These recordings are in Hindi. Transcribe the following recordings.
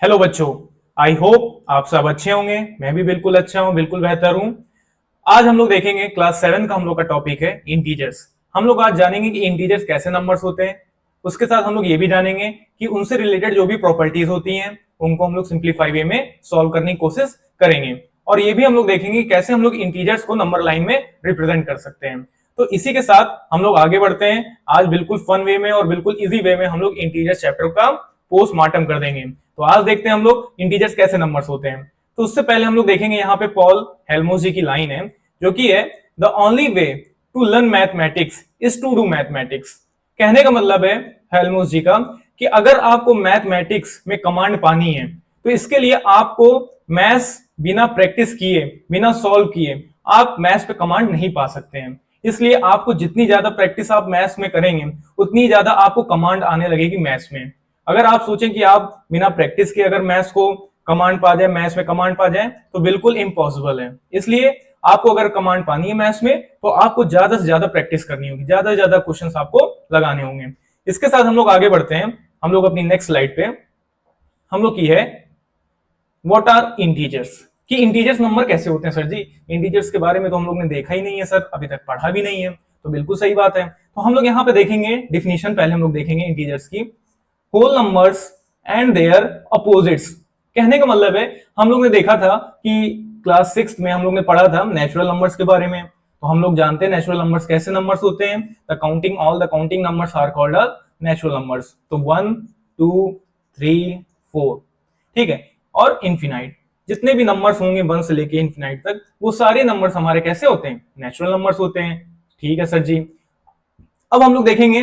हेलो बच्चों, आई होप आप सब अच्छे होंगे। मैं भी बिल्कुल अच्छा हूं, बिल्कुल बेहतर हूं। आज हम लोग देखेंगे क्लास 7 का हम लोग का टॉपिक है इंटीजर्स। हम लोग आज जानेंगे कि इंटीजर्स कैसे नंबर्स होते हैं। उसके साथ हम लोग ये भी जानेंगे कि उनसे रिलेटेड जो भी प्रॉपर्टीज होती हैं उनको हम लोग सिंप्लीफाई वे में सॉल्व करने की कोशिश करेंगे। और ये भी हम लोग देखेंगे कि कैसे हम लोग इंटीजर्स को नंबर लाइन में रिप्रेजेंट कर सकते हैं। तो इसी के साथ हम लोग आगे बढ़ते हैं। आज बिल्कुल फन वे में और बिल्कुल इजी वे में हम लोग इंटीजर्स चैप्टर का पोस्टमार्टम कर देंगे। तो आज देखते हैं हम लोग इंटीजर्स कैसे नंबर्स होते हैं। तो उससे पहले हम लोग देखेंगे यहाँ पे पॉल हेल्मोस जी की लाइन है जो कि है the only way to learn mathematics is to do mathematics. कहने का मतलब है हेल्मोस जी का कि अगर आपको मैथमेटिक्स में कमांड पानी है तो इसके लिए आपको मैथ्स बिना प्रैक्टिस किए, बिना सॉल्व किए आप मैथ्स पे कमांड नहीं पा सकते हैं। इसलिए आपको जितनी ज्यादा प्रैक्टिस आप मैथ्स में करेंगे उतनी ज्यादा आपको कमांड आने लगेगी मैथ्स में। अगर आप सोचें कि आप बिना प्रैक्टिस के अगर मैथ्स को कमांड पा जाए, मैथ्स में कमांड पा जाए, तो बिल्कुल इम्पॉसिबल है। इसलिए आपको अगर कमांड पानी है मैथ्स में तो आपको ज्यादा से ज्यादा प्रैक्टिस करनी होगी, ज्यादा से ज्यादा क्वेश्चंस आपको लगाने होंगे। इसके साथ हम लोग आगे बढ़ते हैं। हम लोग अपनी नेक्स्ट स्लाइड पे हम लोग की है व्हाट आर इंटीजर्स, कि इंटीजर्स नंबर कैसे होते हैं। सर जी इंटीजर्स के बारे में तो हम लोग ने देखा ही नहीं है सर, अभी तक पढ़ा भी नहीं है। तो बिल्कुल सही बात है। तो हम लोग यहाँ पे देखेंगे डिफिनीशन, पहले हम लोग देखेंगे इंटीजर्स की। Whole numbers and their opposites. कहने का मतलब है हम लोग ने देखा था कि क्लास 6 में हम लोग ने पढ़ा था नेचुरल नंबर्स के बारे में। तो हम लोग जानते हैं नेचुरल नंबर्स कैसे नंबर्स होते हैं। The counting all the counting numbers are called natural numbers. तो 1 2 3 4, ठीक है। और इनफिनाइट, जितने भी नंबर्स होंगे 1 से लेके इनफिनाइट तक, वो सारे नंबर्स हमारे कैसे होते हैं, नेचुरल नंबर्स होते हैं। ठीक है सर जी। अब हम लोग देखेंगे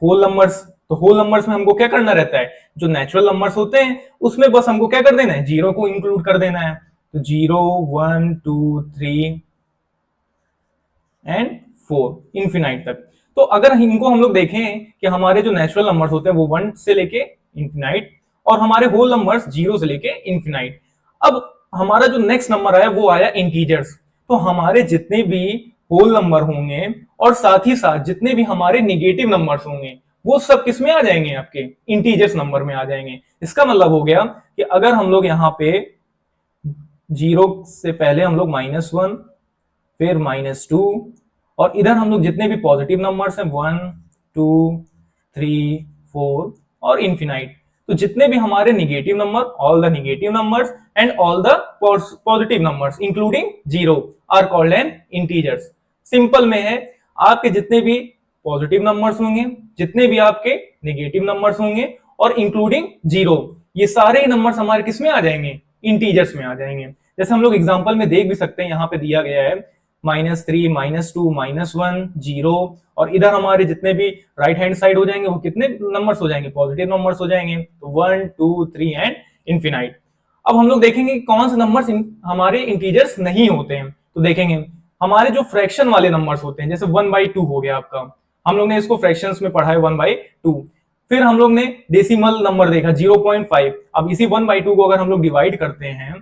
होल नंबर्स। तो होल नंबर्स में हमको क्या करना रहता है, जो नेचुरल नंबर्स होते हैं उसमें बस हमको क्या कर देना है, जीरो को इंक्लूड कर देना है। तो 0 1 2 3 एंड 4 इनफिनाइट तक। तो अगर इनको हम लोग देखें कि हमारे जो नेचुरल नंबर्स होते हैं वो 1 से लेके इनफिनाइट और हमारे होल नंबर्स 0 से लेके इनफिनाइट। अब हमारा जो नेक्स्ट नंबर आया वो आया इंटीजर्स। तो हमारे जितने भी होल नंबर होंगे और साथ ही साथ जितने भी हमारे निगेटिव नंबर्स होंगे वो सब किस में आ जाएंगे, आपके इंटीजर्स नंबर में आ जाएंगे। इसका मतलब हो गया कि अगर हम लोग यहाँ पे 0 से पहले हम लोग -1, फिर -2, और इधर हम लोग जितने भी पॉजिटिव नंबर्स हैं 1 2 3 4 और इनफिनाइट, तो जितने भी हमारे negative number, all the negative numbers and all the positive numbers including 0 are called an integers. Simple में है, आपके जितने भी पॉजिटिव नंबर्स होंगे, जितने भी आपके निगेटिव नंबर्स होंगे और इंक्लूडिंग 0, ये सारे नंबर्स हमारे किस में आ जाएंगे, इंटीजर्स में आ जाएंगे। जैसे हम लोग एग्जांपल में देख भी सकते हैं, यहाँ पे दिया गया है -3 -2 -1 0, और इधर हमारे जितने भी राइट हैंड साइड हो जाएंगे वो कितने नंबर्स हो जाएंगे, पॉजिटिव नंबर्स हो जाएंगे। तो 1 2 3 एंड इनफिनाइट। अब हम लोग देखेंगे कौन से नंबर्स हमारे इंटीजर्स नहीं होते हैं। तो देखेंगे हमारे जो फ्रैक्शन वाले नंबर्स होते हैं, जैसे 1/2 हो गया आपका, हम लोग ने इसको फ्रैक्शंस में पढ़ा है 1/2। फिर हम लोग ने डेसिमल नंबर देखा 0.5। अब इसी 1/2 को अगर हम लोग डिवाइड करते हैं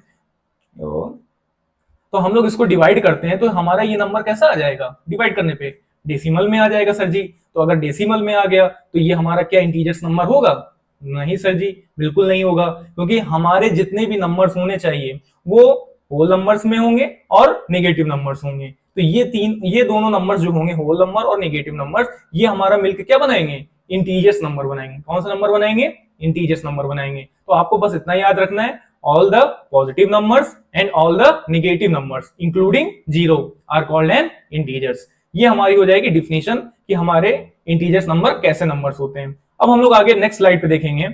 तो हम लोग इसको डिवाइड करते हैं तो हमारा ये नंबर कैसा आ जाएगा, डिवाइड करने पे डेसिमल में आ जाएगा सर जी। तो अगर डेसिमल में आ गया तो ये हमारा क्या इंटीजर्स नंबर होगा, नहीं सर जी, बिल्कुल नहीं होगा। क्योंकि हमारे जितने भी नंबर्स होने चाहिए वो होल नंबर्स में होंगे और नेगेटिव नंबर्स होंगे। तो ये दोनों नंबर्स जो होंगे, होल नंबर और नेगेटिव नंबर्स, ये हमारा मिलकर क्या बनाएंगे, इंटीजर्स नंबर बनाएंगे। कौन सा नंबर बनाएंगे, इंटीजर्स नंबर बनाएंगे। तो आपको बस इतना याद रखना है, all the positive numbers and all the negative numbers including 0 are called an integers। ये हमारी हो जाएगी डिफिनेशन कि हमारे इंटीजर्स नंबर कैसे नंबर्स होते हैं। अब हम लोग आगे नेक्स्ट स्लाइड पे देखेंगे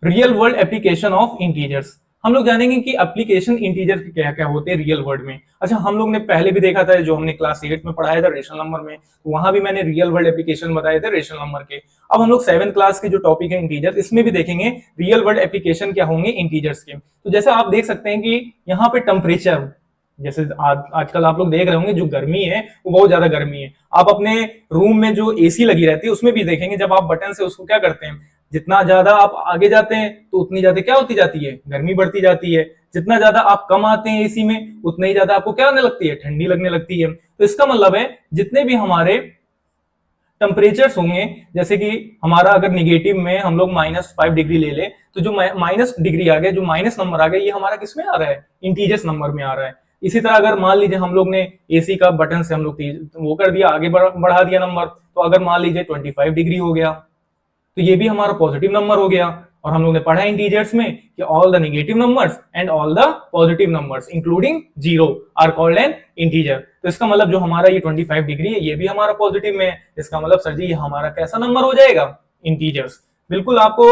real world application of integers. हम लोग जानेंगे कि एप्लीकेशन इंटीजर के क्या क्या होते हैं रियल वर्ल्ड में। अच्छा, हम लोग ने पहले भी देखा था, जो हमने क्लास 8 में पढ़ाया था रेशनल नंबर में, तो वहां भी मैंने रियल वर्ल्ड एप्लीकेशन बताए थे रेशनल नंबर के। अब हम लोग 7th क्लास के जो टॉपिक है इंटीजर, इसमें भी देखेंगे रियल वर्ल्ड एप्लीकेशन क्या होंगे इंटीजर्स के। तो जैसे आप देख सकते हैं कि यहाँ पे टेम्परेचर, जैसे आजकल आप लोग देख रहे होंगे जो गर्मी है वो बहुत ज्यादा गर्मी है। आप अपने रूम में जो एसी लगी रहती है उसमें भी देखेंगे, जब आप बटन से उसको क्या करते हैं, जितना ज्यादा आप आगे जाते हैं तो उतनी ज्यादा क्या होती जाती है, गर्मी बढ़ती जाती है। जितना ज्यादा आप कम आते हैं एसी में उतना ही ज्यादा आपको क्या होने लगती है, ठंडी लगने लगती है। तो इसका मतलब है जितने भी हमारे टेम्परेचर्स होंगे, जैसे कि हमारा अगर निगेटिव में हम लोग -5 डिग्री ले ले, तो जो माइनस डिग्री आ गया, जो माइनस नंबर आ गया, ये हमारा किस में आ रहा है, इंटीजर्स नंबर में आ रहा है। इसी तरह अगर मान लीजिए हम लोग ने एसी का बटन से हम लोग वो कर दिया, आगे बढ़ा दिया नंबर, तो अगर मान लीजिए 25 डिग्री हो गया, तो ये भी हमारा पॉजिटिव नंबर हो गया। और हम लोग ने पढ़ा इंटीजर्स में कि all the negative numbers and all the positive numbers including zero are called an integer. तो इसका मतलब जो हमारा ये 25 डिग्री है, ये भी हमारा पॉजिटिव में है। इसका मतलब सर जी ये हमारा कैसा नंबर हो जाएगा, इंटीजर्स। बिल्कुल आपको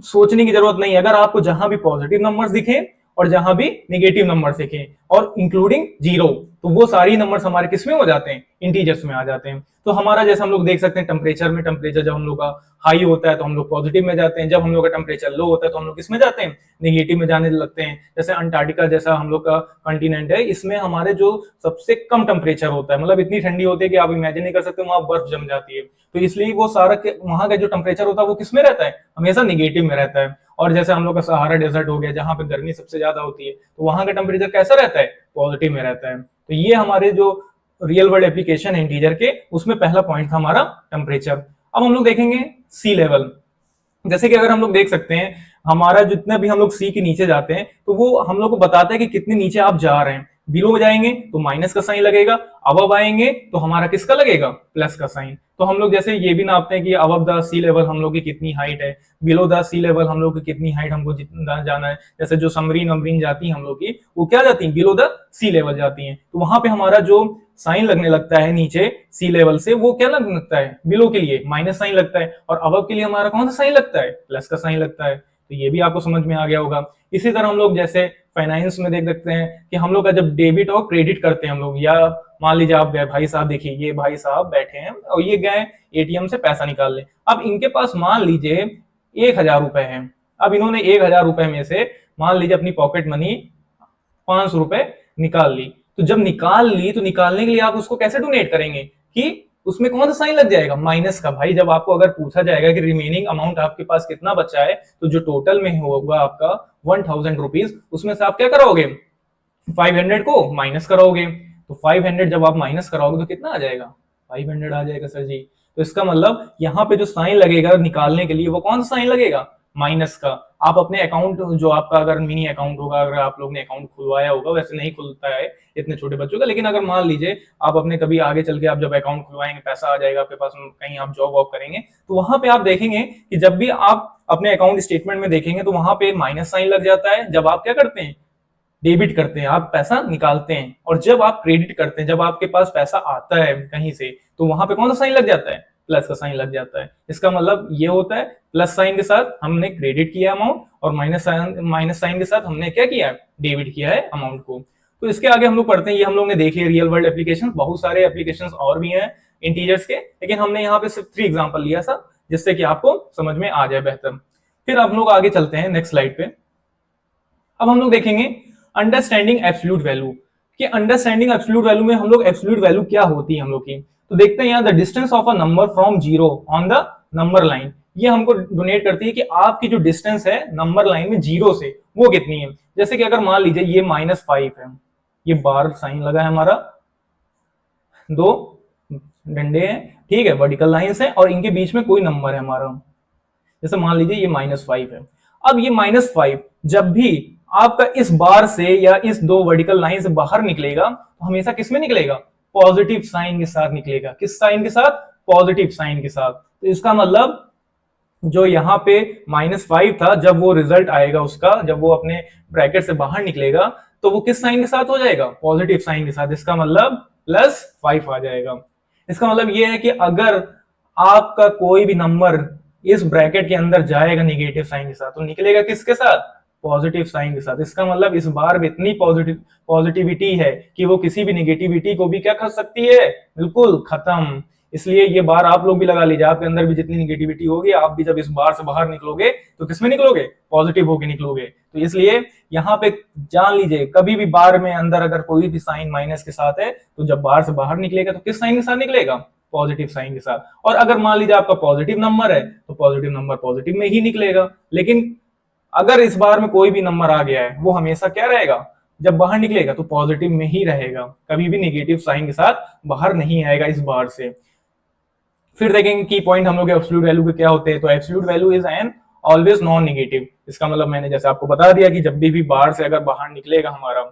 सोचने की जरूरत नहीं है, अगर आपको जहां भी पॉजिटिव नंबर्स दिखे और जहां भी नेगेटिव नंबर दिखे और इंक्लूडिंग जीरो, तो वो सारी नंबर्स हमारे किस में हो जाते हैं, इंटीजर्स में आ जाते हैं। तो हमारा जैसे हम लोग देख सकते हैं टेम्परेचर में, टेम्परेचर जब हम लोग का हाई होता है तो हम लोग पॉजिटिव में जाते हैं, जब हम लोग का टेम्परेचर लो होता है तो हम लोग किस में जाते हैं, नेगेटिव में जाने लगते हैं। जैसे अंटार्कटिका जैसा हम लोग का कंटिनेंट है, इसमें हमारे जो सबसे कम टेम्परेचर होता है, मतलब इतनी ठंडी होती है कि आप इमेजिन नहीं कर सकते, वहां बर्फ जम जाती है। तो इसलिए वो सारा वहां का जो टेम्परेचर होता है वो किस में रहता है, हमेशा निगेटिव में रहता है। और जैसे हम लोग का सहारा डेजर्ट हो गया, जहां पे गर्मी सबसे ज्यादा होती है, तो वहां का टेम्परेचर कैसा रहता है, पॉजिटिव में रहता है। तो ये हमारे जो रियल वर्ल्ड एप्लीकेशन है इंटीजर के, उसमें पहला पॉइंट था हमारा टेम्परेचर। अब हम लोग देखेंगे सी लेवल। जैसे कि अगर हम लोग देख सकते हैं, हमारा जितने भी हम लोग सी के नीचे जाते हैं तो वो हम लोग को बताता है कि कितने नीचे आप जा रहे हैं। बिलो जाएंगे तो माइनस का साइन लगेगा, अब आएंगे तो हमारा किसका लगेगा, प्लस का साइन। तो हम लोग जैसे ये भी नापते हैं कि अब द सी लेवल हम लोग की कितनी हाइट है, बिलो द सी लेवल हम लोग की कितनी हाइट हमको जितना जाना है। जैसे जो समरीन वमरीन जाती है हम लोग की, वो क्या जाती है, बिलो द सी लेवल जाती है। तो वहां पे हमारा जो साइन लगने लगता है नीचे सी लेवल से, वो क्या लगने लगता है, बिलो के लिए माइनस साइन लगता है, और अबव के लिए हमारा कौन सा साइन लगता है, प्लस का साइन लगता है। तो ये भी आपको समझ में आ गया होगा। इसी तरह हम लोग जैसे फाइनेंस में देख सकते हैं कि हम लोग का जब डेबिट और क्रेडिट करते हैं हम लोग, या मान लीजिए आप गए, भाई साहब देखिए ये भाई साहब बैठे हैं और ये गए एटीएम से पैसा निकाल ले। अब इनके पास मान लीजिए 1,000 रुपए है। अब इन्होंने 1,000 रुपए में से मान लीजिए अपनी पॉकेट मनी 500 रुपए निकाल ली। तो जब निकाल ली तो निकालने के लिए आप उसको कैसे डोनेट करेंगे, कि उसमें कौन सा साइन लग जाएगा, माइनस का। भाई जब आपको अगर पूछा जाएगा कि रिमेनिंग अमाउंट आपके पास कितना बचा है, तो जो टोटल में होगा आपका 1,000 रुपीज, उसमें से आप क्या कराओगे, 500 को माइनस कराओगे। तो 500 जब आप माइनस कराओगे तो कितना आ जाएगा, 500 आ जाएगा सर जी। तो इसका मतलब यहाँ पे जो साइन लगेगा निकालने के लिए, वो कौन सा साइन लगेगा, माइनस का। आप अपने अकाउंट, जो आपका अगर मिनी अकाउंट होगा, अगर आप लोग ने अकाउंट खुलवाया होगा, वैसे नहीं खुलता है इतने छोटे बच्चों का, लेकिन अगर मान लीजिए आप अपने कभी आगे चल के आप जब अकाउंट खुलवाएंगे, पैसा आ जाएगा आपके पास, कहीं आप जॉब वॉब करेंगे, तो वहां पे आप देखेंगे कि जब भी आप अपने अकाउंट स्टेटमेंट में देखेंगे तो वहां पे माइनस साइन लग जाता है जब आप क्या करते हैं, डेबिट करते हैं, आप पैसा निकालते हैं। और जब आप क्रेडिट करते हैं, जब आपके पास पैसा आता है कहीं से, तो वहां पे कौन सा साइन लग जाता है, प्लस का साइन लग जाता है। इसका मतलब ये होता है, प्लस साइन के साथ हमने क्रेडिट किया अमाउंट, और माइनस साइन के साथ हमने क्या किया है, डेबिट किया है अमाउंट को। तो इसके आगे हम लोग पढ़ते हैं, ये हम लोग ने देख लिया रियल वर्ल्ड एप्लीकेशन। बहुत सारे एप्लीकेशन और भी हैं इंटीजर्स के, लेकिन हमने यहाँ पे सिर्फ 3 एग्जाम्पल लिया था, जिससे कि आपको समझ में आ जाए बेहतर। फिर हम लोग आगे चलते हैं नेक्स्ट स्लाइड पे। अब हम लोग देखेंगे अंडरस्टैंडिंग एब्सोल्यूट वैल्यू, कि अंडरस्टैंडिंग एब्सोल्यूट वैल्यू में हम लोग एब्सोल्यूट वैल्यू क्या होती है हम लोग की। तो देखते हैं यहाँ, the distance of a number from zero on the number line, ये हमको डोनेट करती है कि आपकी जो डिस्टेंस है नंबर लाइन में जीरो से, वो कितनी है। जैसे कि अगर मान लीजिए ये -5 है, ये बार साइन लगा है हमारा, 2 डंडे हैं, ठीक है, वर्टिकल लाइंस है, और इनके बीच में कोई नंबर है हमारा, जैसे मान लीजिए ये -5 है। अब ये -5 जब भी आपका इस बार से या इस 2 वर्टिकल लाइन से बाहर निकलेगा, तो हमेशा किस में निकलेगा, पॉजिटिव साइन के साथ निकलेगा। किस साइन के साथ, पॉजिटिव साइन के साथ। तो इसका मतलब जो यहाँ पे -5 था, जब वो रिजल्ट आएगा उसका, जब वो अपने ब्रैकेट से बाहर निकलेगा, तो वो किस साइन के साथ हो जाएगा, पॉजिटिव साइन के साथ। इसका मतलब +5 आ जाएगा। इसका मतलब ये है कि अगर आपका कोई भी नंबर इस ब्रैकेट के अंदर जाएगा नेगेटिव साइन के साथ, तो निकलेगा किसके साथ, पॉजिटिव साइन के साथ। इसका मतलब इस बार में इतनी पॉजिटिविटी है कि वो किसी भी नेगेटिविटी को भी क्या कर सकती है, बिल्कुल खत्म। इसलिए ये बार आप लोग भी लगा लीजिए, आपके अंदर भी जितनी नेगेटिविटी होगी, आप भी जब इस बार से बाहर निकलोगे तो किसमें निकलोगे, पॉजिटिव होके निकलोगे। तो इसलिए यहाँ पे जान लीजिए, कभी भी बार में अंदर अगर कोई भी साइन माइनस के साथ है, तो जब बार से बाहर निकलेगा तो किस साइन के साथ निकलेगा, पॉजिटिव साइन के साथ। और अगर मान लीजिए आपका पॉजिटिव नंबर है, तो पॉजिटिव नंबर पॉजिटिव में ही निकलेगा। लेकिन अगर इस बार में कोई भी नंबर आ गया है, वो हमेशा क्या रहेगा, जब बाहर निकलेगा तो पॉजिटिव में ही रहेगा, कभी भी नेगेटिव साइन के साथ बाहर नहीं आएगा इस बार से। फिर देखेंगे की पॉइंट हम लोग एब्सोल्यूट वैल्यू के क्या होते हैं। तो absolute value is an always non negative. इसका मतलब मैंने जैसे आपको बता दिया कि जब भी बाहर से अगर बाहर निकलेगा हमारा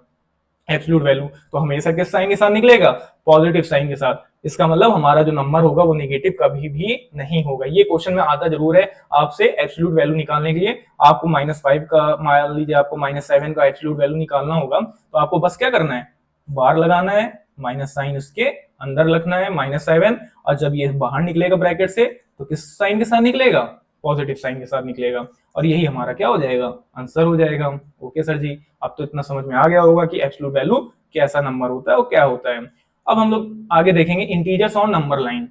एब्सोल्यूट वैल्यू तो हमेशा किस साइन के साथ निकलेगा, पॉजिटिव साइन के साथ। इसका मतलब हमारा जो नंबर होगा वो नेगेटिव कभी भी नहीं होगा। ये क्वेश्चन में आता जरूर है आपसे एब्सोल्यूट वैल्यू निकालने के लिए। आपको -5 का, मान लीजिए आपको -7 का एब्सोल्यूट वैल्यू निकालना होगा तो आपको बस क्या करना है, बार लगाना है, माइनस साइन उसके अंदर रखना है -7, और जब ये बाहर निकलेगा ब्रैकेट से तो किस साइन के साथ निकलेगा, पॉजिटिव साइन के साथ निकलेगा, और यही हमारा क्या हो जाएगा, आंसर हो जाएगा। ओके सर जी, अब तो इतना समझ में आ गया होगा कि एब्सोल्यूट वैल्यू कैसा नंबर होता है और क्या होता है। अब हम लोग आगे देखेंगे इंटीजर्स और नंबर लाइन।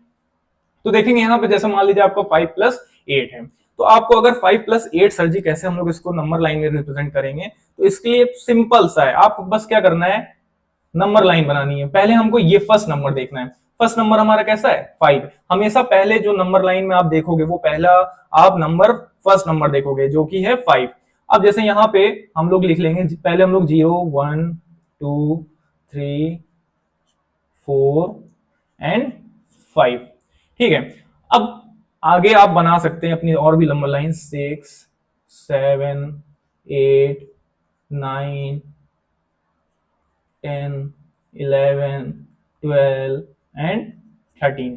तो देखेंगे यहाँ पे जैसे मान लीजिए आपको 5 + 8 है, तो आपको अगर 5 + 8 सर जी कैसे हम लोग इसको नंबर लाइन में रिप्रेजेंट करेंगे, तो इसके लिए सिंपल सा है, आपको बस क्या करना है, नंबर लाइन बनानी है। पहले हमको ये फर्स्ट नंबर देखना है। फर्स्ट नंबर हमारा कैसा है, 5। हमेशा पहले जो नंबर लाइन में आप देखोगे वो पहला आप नंबर फर्स्ट नंबर देखोगे जो कि है 5। अब जैसे यहाँ पे हम लोग लिख लेंगे, पहले हम लोग 0 1 2 3 4 एंड 5, ठीक है। अब आगे आप बना सकते हैं अपनी और भी नंबर लाइन, 6 7 8 9 10 11 12 एंड 13।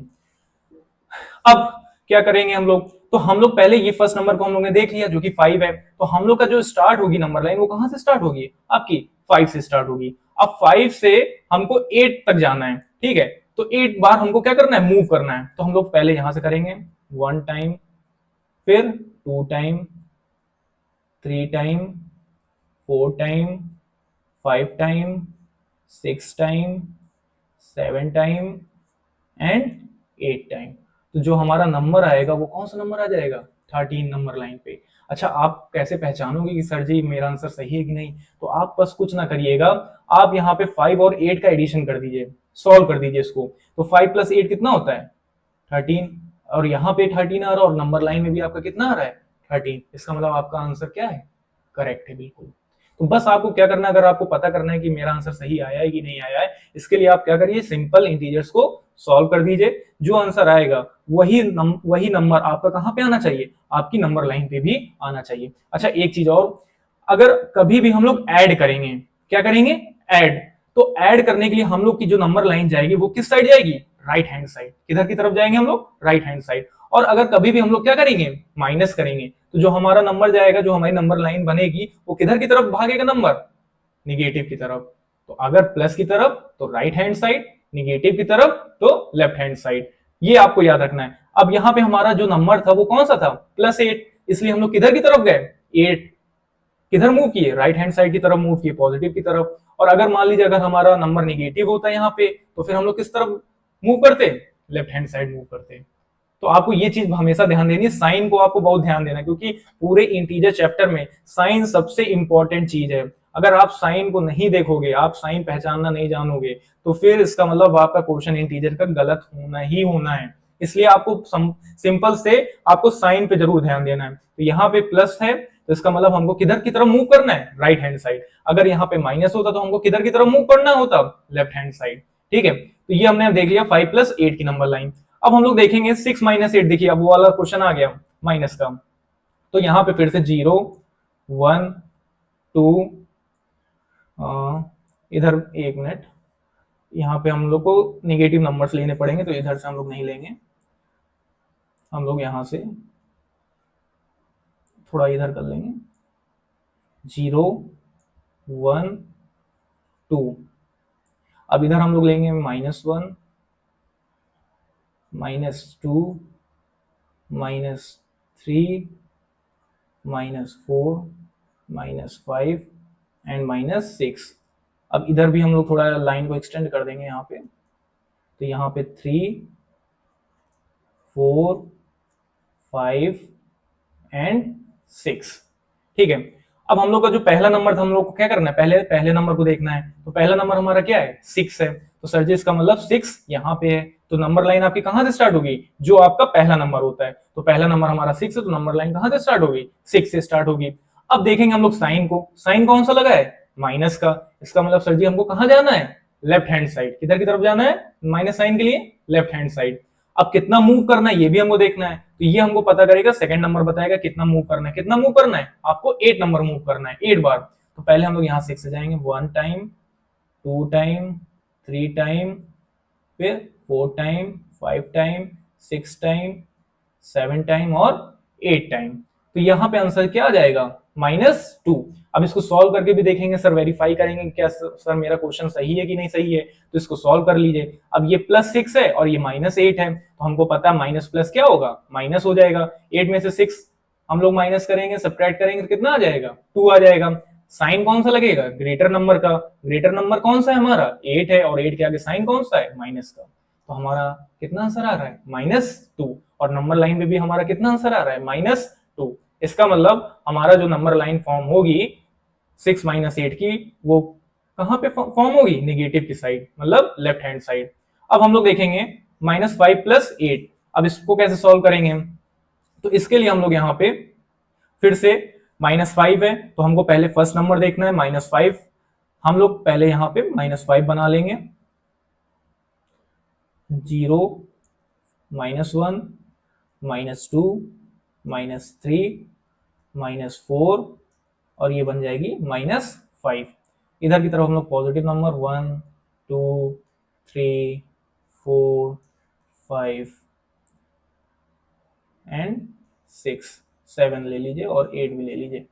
अब क्या करेंगे हम लोग, तो हम लोग पहले ये फर्स्ट नंबर को हम लोग ने देख लिया जो कि 5 है, तो हम लोग का जो स्टार्ट होगी नंबर लाइन वो कहां से स्टार्ट होगी, आपकी 5 से स्टार्ट होगी। अब 5 से हमको 8 तक जाना है, ठीक है। तो 8 बार हमको क्या करना है, मूव करना है। तो हम लोग पहले यहां से करेंगे 1 टाइम, फिर 2 time, 3 time, 4 time, 5 time, 6 time, 7 time and 8 time. तो जो हमारा नंबर आएगा वो कौन सा नंबर आ जाएगा, 13 नंबर लाइन पे। अच्छा, आप कैसे पहचानोगे कि सर जी मेरा आंसर सही है कि नहीं, तो आप बस कुछ ना करिएगा, आप यहाँ पे 5 और 8 का एडिशन कर दीजिए, सॉल्व कर दीजिए इसको। तो 5 + 8 कितना होता है, 13, और यहाँ पे 13 आ रहा है और नंबर लाइन में भी आपका कितना आ रहा है, 13। इसका मतलब आपका आंसर क्या है, करेक्ट है बिल्कुल। तो बस आपको क्या करना है, अगर आपको पता करना है कि मेरा आंसर सही आया है कि नहीं आया है, इसके लिए आप क्या करिए, सिंपल इंटीजर्स को सॉल्व कर दीजिए। जो आंसर आएगा वही नंबर आपका कहां पे आना चाहिए, आपकी नंबर लाइन पे भी आना चाहिए। अच्छा, एक चीज और, अगर कभी भी हम लोग ऐड करेंगे, क्या करेंगे, ऐड, तो ऐड करने के लिए हम लोग की जो नंबर लाइन जाएगी वो किस साइड जाएगी, राइट हैंड साइड। किधर की तरफ जाएंगे हम लोग, राइट हैंड साइड। और अगर कभी भी हम लोग क्या करेंगे, माइनस करेंगे, तो जो हमारा नंबर जाएगा, जो हमारी नंबर लाइन बनेगी, वो किधर की तरफ भागेगा नंबर, निगेटिव की तरफ। तो अगर प्लस की तरफ तो राइट हैंड साइड, निगेटिव की तरफ तो लेफ्ट हैंड साइड। ये आपको याद रखना है। अब यहाँ पे हमारा जो नंबर था वो कौन सा था, +8, इसलिए हम लोग किधर की तरफ गए, 8 किधर मूव किए, राइट हैंड साइड की तरफ मूव किए, पॉजिटिव की तरफ। और अगर मान लीजिए अगर हमारा नंबर निगेटिव होता है यहाँ पे, तो फिर हम लोग किस तरफ मूव करते, लेफ्ट हैंड साइड मूव करते। तो आपको ये चीज हमेशा ध्यान देनी है, साइन को आपको बहुत ध्यान देना है, क्योंकि पूरे इंटीजर चैप्टर में साइन सबसे इंपॉर्टेंट चीज है। अगर आप साइन को नहीं देखोगे, आप साइन पहचानना नहीं जानोगे, तो फिर इसका मतलब आपका क्वेश्चन इंटीजर का गलत होना ही होना है। इसलिए आपको सिंपल से आपको साइन पे जरूर ध्यान देना है। तो यहाँ पे प्लस है तो इसका मतलब हमको किधर की तरफ मूव करना है, राइट हैंड साइड। अगर यहाँ पे माइनस होता तो हमको किधर की तरफ मूव करना होता, लेफ्ट हैंड साइड, ठीक है। तो ये हमने देख लिया 5 + 8 की नंबर लाइन। अब हम लोग देखेंगे 6 - 8, देखिए अब वो वाला क्वेश्चन आ गया माइनस का। तो यहाँ पे फिर से 0 1 2, इधर 1 मिनट, यहाँ पे हम लोग को नेगेटिव नंबर्स लेने पड़ेंगे, तो इधर से हम लोग नहीं लेंगे, हम लोग यहाँ से थोड़ा इधर कर लेंगे, 0 1 2। अब इधर हम लोग लेंगे -1 -2 -3 -4 -5 एंड -6। अब इधर भी हम लोग थोड़ा लाइन को एक्सटेंड कर देंगे यहाँ पे, तो यहाँ पे 3 4 5 एंड 6, ठीक है। अब हम लोग का जो पहला नंबर था, हम लोग को क्या करना है, पहले नंबर को देखना है। तो पहला नंबर हमारा क्या है, 6 है। तो सर जी इसका मतलब 6 यहाँ पे है, तो नंबर लाइन आपकी कहां से स्टार्ट होगी, जो आपका पहला नंबर होता है। तो पहला नंबर हमारा 6 है, तो नंबर लाइन कहां से स्टार्ट होगी, 6 से स्टार्ट होगी। अब देखेंगे हम लोग साइन को, साइन कौन सा लगा है, माइनस का। इसका मतलब सर जी हमको कहां जाना है, लेफ्ट हैंड साइड। किधर की तरफ जाना है, माइनस साइन के लिए लेफ्ट हैंड साइड। अब कितना मूव करना है ये भी हमको देखना है, तो ये हमको पता करेगा, सेकंड नंबर बताएगा कितना मूव करना है। कितना मूव करना है आपको, 8 नंबर मूव करना है, 8 बार। तो पहले हम लोग यहाँ 6 से जाएंगे, 1 टाइम, 2 टाइम, 3 टाइम, फिर 4 टाइम, 5 टाइम, 6 टाइम, 7 टाइम और 8 टाइम। तो यहाँ पे आंसर क्या आ जाएगा, -2। अब इसको सॉल्व करके भी देखेंगे सर, वेरीफाई करेंगे क्या सर मेरा क्वेश्चन सही है कि नहीं सही है। तो इसको सॉल्व कर लीजिए। अब ये +6 है और ये -8 है, तो हमको पता है माइनस प्लस क्या होगा, माइनस हो जाएगा। 8 में से 6 हम लोग माइनस करेंगे, सब्ट्रैक्ट करेंगे तो कितना आ जाएगा, 2 आ जाएगा। साइन कौन सा लगेगा, ग्रेटर नंबर का। ग्रेटर नंबर कौन सा है हमारा, 8 है, और 8 के आगे साइन कौन सा है, माइनस का। तो हमारा कितना आंसर आ रहा है, -2। और नंबर लाइन में भी हमारा कितना आंसर आ रहा है, -2। इसका मतलब हमारा जो नंबर लाइन फॉर्म होगी 6 - 8 की, वो कहां पे फॉर्म होगी, निगेटिव की साइड, मतलब लेफ्ट हैंड साइड। अब हम लोग देखेंगे -5 + 8। अब इसको कैसे सॉल्व करेंगे, तो इसके लिए हम लोग यहाँ पे फिर से -5 है, तो हमको पहले फर्स्ट नंबर देखना है, -5। हम लोग पहले यहाँ पे -5 बना लेंगे, 0, -1, -2, -3, -4 और ये बन जाएगी -5। इधर की तरफ हम लोग पॉजिटिव नंबर 1, 2, 3, 4, 5 एंड 6, 7 ले लीजिए और 8 भी ले लीजिए।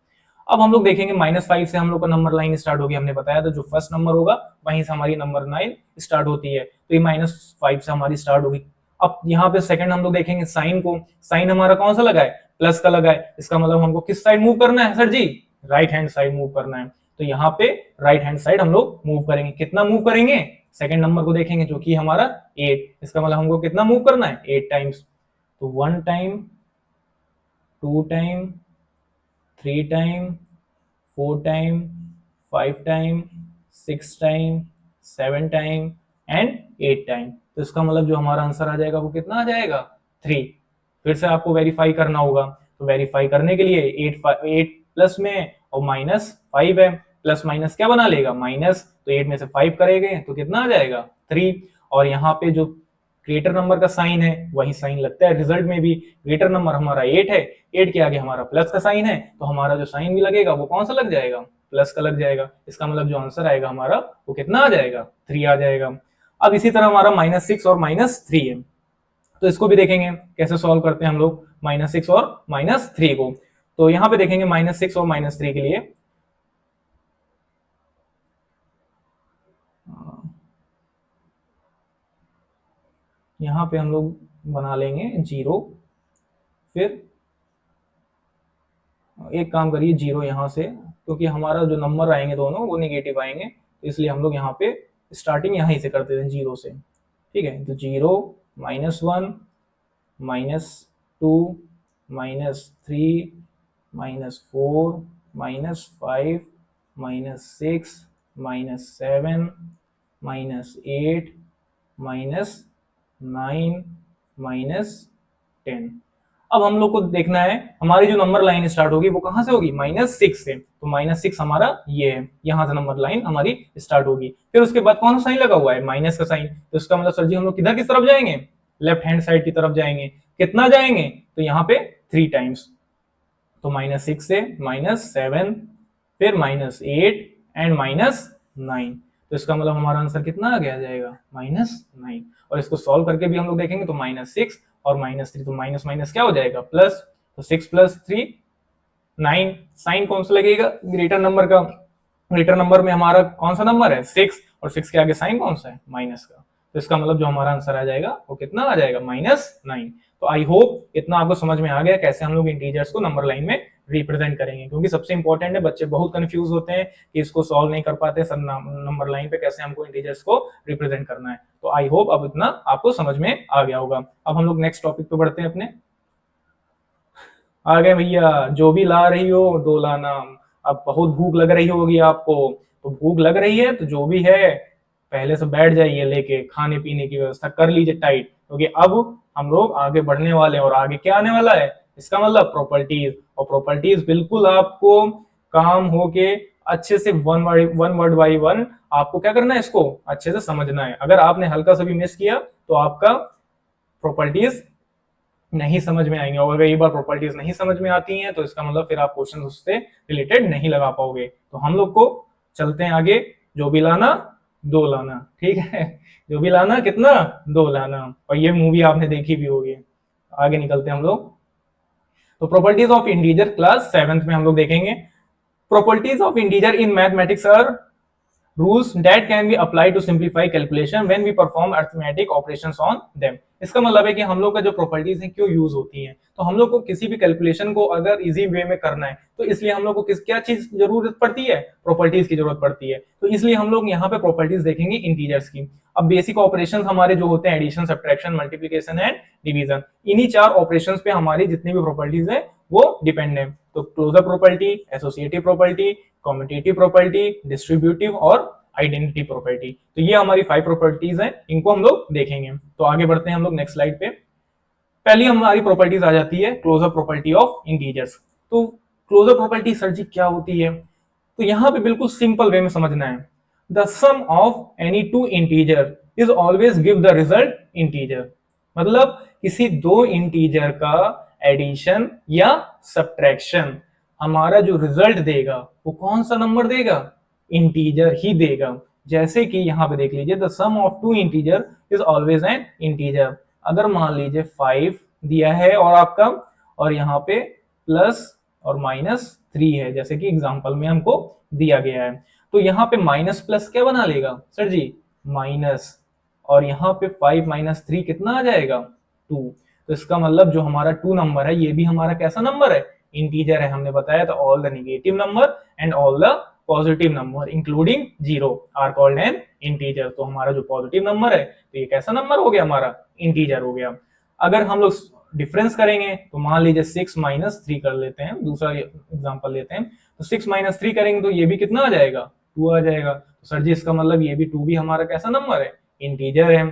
अब हम लोग देखेंगे -5 से हम लोग का नंबर लाइन स्टार्ट होगी, हमने बताया था जो फर्स्ट नंबर होगा वहीं से हमारी नंबर लाइन स्टार्ट होती है, तो ये -5 से हमारी स्टार्ट होगी। अब यहाँ पे सेकंड हम लोग देखेंगे साइन को, साइन हमारा कौन सा लगा है, प्लस का लगा है। इसका मतलब हमको किस साइड मूव करना है सर जी, राइट हैंड साइड मूव करना है। तो यहाँ पे राइट हैंड साइड हम लोग मूव करेंगे। कितना मूव करेंगे, सेकंड नंबर को देखेंगे जो कि हमारा 8, इसका मतलब हमको कितना मूव करना है, 8 टाइम्स। तो 1 time, 2 time, 3 time, 4 time, 5 time, 6 time, 7 time and 8 time. तो इसका मतलब जो हमारा आंसर आ जाएगा वो कितना आ जाएगा, 3। फिर से आपको वेरीफाई करना होगा, तो वेरीफाई करने के लिए 8 प्लस में और -5 है, प्लस माइनस क्या बना लेगा, माइनस। तो 8 में से 5 करेंगे तो कितना आ जाएगा, 3। और यहाँ पे जो ग्रेटर नंबर का साइन है वही साइन लगता है रिजल्ट में भी। ग्रेटर नंबर हमारा 8 है, 8 के आगे हमारा प्लस का साइन है, तो हमारा जो साइन भी लगेगा वो कौन सा लग जाएगा, प्लस का लग जाएगा। इसका मतलब जो आंसर आएगा हमारा वो कितना आ जाएगा, 3 आ जाएगा। अब इसी तरह हमारा -6 और -3 है, तो इसको भी देखेंगे कैसे सॉल्व करते हैं हम लोग -6 और -3 को। तो यहाँ पे देखेंगे -6 और -3 के लिए यहाँ पे हम लोग बना लेंगे 0। फिर एक काम करिए 0 यहाँ से, क्योंकि हमारा जो नंबर आएंगे दोनों वो निगेटिव आएंगे, तो इसलिए हम लोग यहाँ पे स्टार्टिंग यहाँ ही से करते थे 0 से। ठीक है, तो 0, -1, -2, -3, -4, -5, -6, -7, -8, -9, -10। अब हम लोग को देखना है हमारी जो नंबर लाइन स्टार्ट होगी वो कहां से होगी, -6 से। तो -6 हमारा ये है, यहां से नंबर लाइन हमारी स्टार्ट होगी। फिर उसके बाद कौन सा साइन लगा हुआ है, माइनस का साइन। तो इसका मतलब सर जी हम लोग किधर की तरफ जाएंगे, लेफ्ट हैंड साइड की तरफ जाएंगे। कितना जाएंगे, तो यहाँ पे 3 टाइम्स। तो -6 से -7, फिर -8 एंड -9। तो इसका मतलब हमारा आंसर कितना आ गया जाएगा, -9। और इसको सॉल्व करके भी हम लोग देखेंगे तो -6 और -3, तो माइनस माइनस क्या हो जाएगा, प्लस। तो 6 + 3 9। साइन कौन सा लगेगा, ग्रेटर नंबर का। ग्रेटर नंबर में हमारा कौन सा नंबर है, 6, और 6 के आगे साइन कौन सा है, माइनस का। तो इसका मतलब जो हमारा आंसर आ जाएगा वो कितना आ जाएगा, -9। तो आई होप इतना आपको समझ में आ गया कैसे हम लोग इंटीजर्स को नंबर लाइन में रिप्रेजेंट करेंगे, क्योंकि सबसे इंपॉर्टेंट है, बच्चे बहुत कंफ्यूज होते हैं कि इसको सॉल्व नहीं कर पाते सर, नंबर लाइन पे कैसे हमको इंटीजर्स को रिप्रेजेंट करना है। तो आई होप अब इतना आपको समझ में आ गया होगा। अब हम लोग नेक्स्ट टॉपिक पे बढ़ते हैं अपने। आ गए भैया, जो भी ला रही हो दो लाना। अब बहुत भूख लग रही होगी आपको, तो भूख लग रही है तो जो भी है पहले से बैठ जाइए, लेके खाने पीने की व्यवस्था कर लीजिए टाइट, क्योंकि अब हम लोग आगे बढ़ने वाले हैं। और आगे क्या आने वाला है, इसका मतलब प्रॉपर्टीज। और प्रॉपर्टीज बिल्कुल आपको काम होके अच्छे से वन वर्ड बाई वन आपको क्या करना है, इसको अच्छे से समझना है। अगर आपने हल्का सा भी मिस किया तो आपका प्रॉपर्टीज नहीं समझ में आएंगे, और अगर एक बार प्रॉपर्टीज नहीं समझ में आती हैं तो इसका मतलब फिर आप क्वेश्चन उससे रिलेटेड नहीं लगा पाओगे। तो हम लोग को चलते हैं आगे, जो भी लाना दो लाना, ठीक है, जो भी लाना कितना, दो लाना, और ये मूवी आपने देखी भी होगी। आगे निकलते हैं हम लोग। तो properties of integer class 7th में हम लोग देखेंगे। Properties of integer in mathematics are rules that can be applied to simplify calculation when we perform arithmetic operations on them। इसका मतलब है कि हम लोग का जो प्रॉपर्टीज है क्यों यूज होती हैं, तो हम लोग को किसी भी कैलकुलेशन को अगर इजी वे में करना है तो इसलिए हम लोग को किस क्या चीज जरूरत पड़ती है, प्रॉपर्टीज की जरूरत पड़ती है। तो इसलिए हम लोग यहाँ पे प्रॉपर्टीज देखेंगे इंटीजर्स की। अब बेसिक ऑपरेशंस हमारे जो होते हैं addition, subtraction, multiplication and division, इन्हीं चार ऑपरेशंस पे हमारी जितनी भी प्रॉपर्टीज है वो डिपेंड है। तो closure property, associative property, commutative property, distributive और आइडेंटिटी प्रॉपर्टी, तो ये हमारी 5 प्रॉपर्टीज हैं, इनको हम लोग देखेंगे। तो आगे बढ़ते हैं हम लोग नेक्स्ट स्लाइड पे। पहली हमारी प्रॉपर्टीज आ जाती है क्लोजर प्रॉपर्टी ऑफ इंटीजर्स। तो क्लोजर प्रॉपर्टी सर जी क्या होती है, तो यहाँ पे बिल्कुल सिंपल वे में समझना है। The sum of any two integer is always give the result integer. मतलब किसी दो इंटीजर का एडिशन या सब्ट्रैक्शन हमारा जो रिजल्ट देगा वो कौन सा नंबर देगा, इंटीजर ही देगा। जैसे कि यहाँ पे देख लीजिए, the sum of two integer is always an integer. अगर मान लीजिए 5 दिया है और आपका, और यहाँ पे प्लस और -3 है, जैसे कि एग्जांपल में हमको दिया गया है, तो यहाँ पे माइनस प्लस क्या बना लेगा सर जी, माइनस, और यहाँ पे 5 - 3 कितना आ जाएगा, 2। तो इसका मतलब जो हमारा 2 नंबर है ये भी हमारा कैसा नंबर है, इंटीजर है। हमने बताया था all the negative number and all the positive number including 0 are called an integer. तो हमारा जो पॉजिटिव नंबर है तो ये कैसा नंबर हो गया, हमारा इंटीजर हो गया। अगर हम लोग डिफरेंस करेंगे तो मान लीजिए 6 - 3 कर लेते हैं, दूसरा एग्जांपल लेते हैं, तो 6 - 3 करेंगे तो ये भी कितना आ जाएगा, 2 आ जाएगा। तो सर जी इसका मतलब ये भी 2 भी हमारा कैसा नंबर है, इंटीजर है।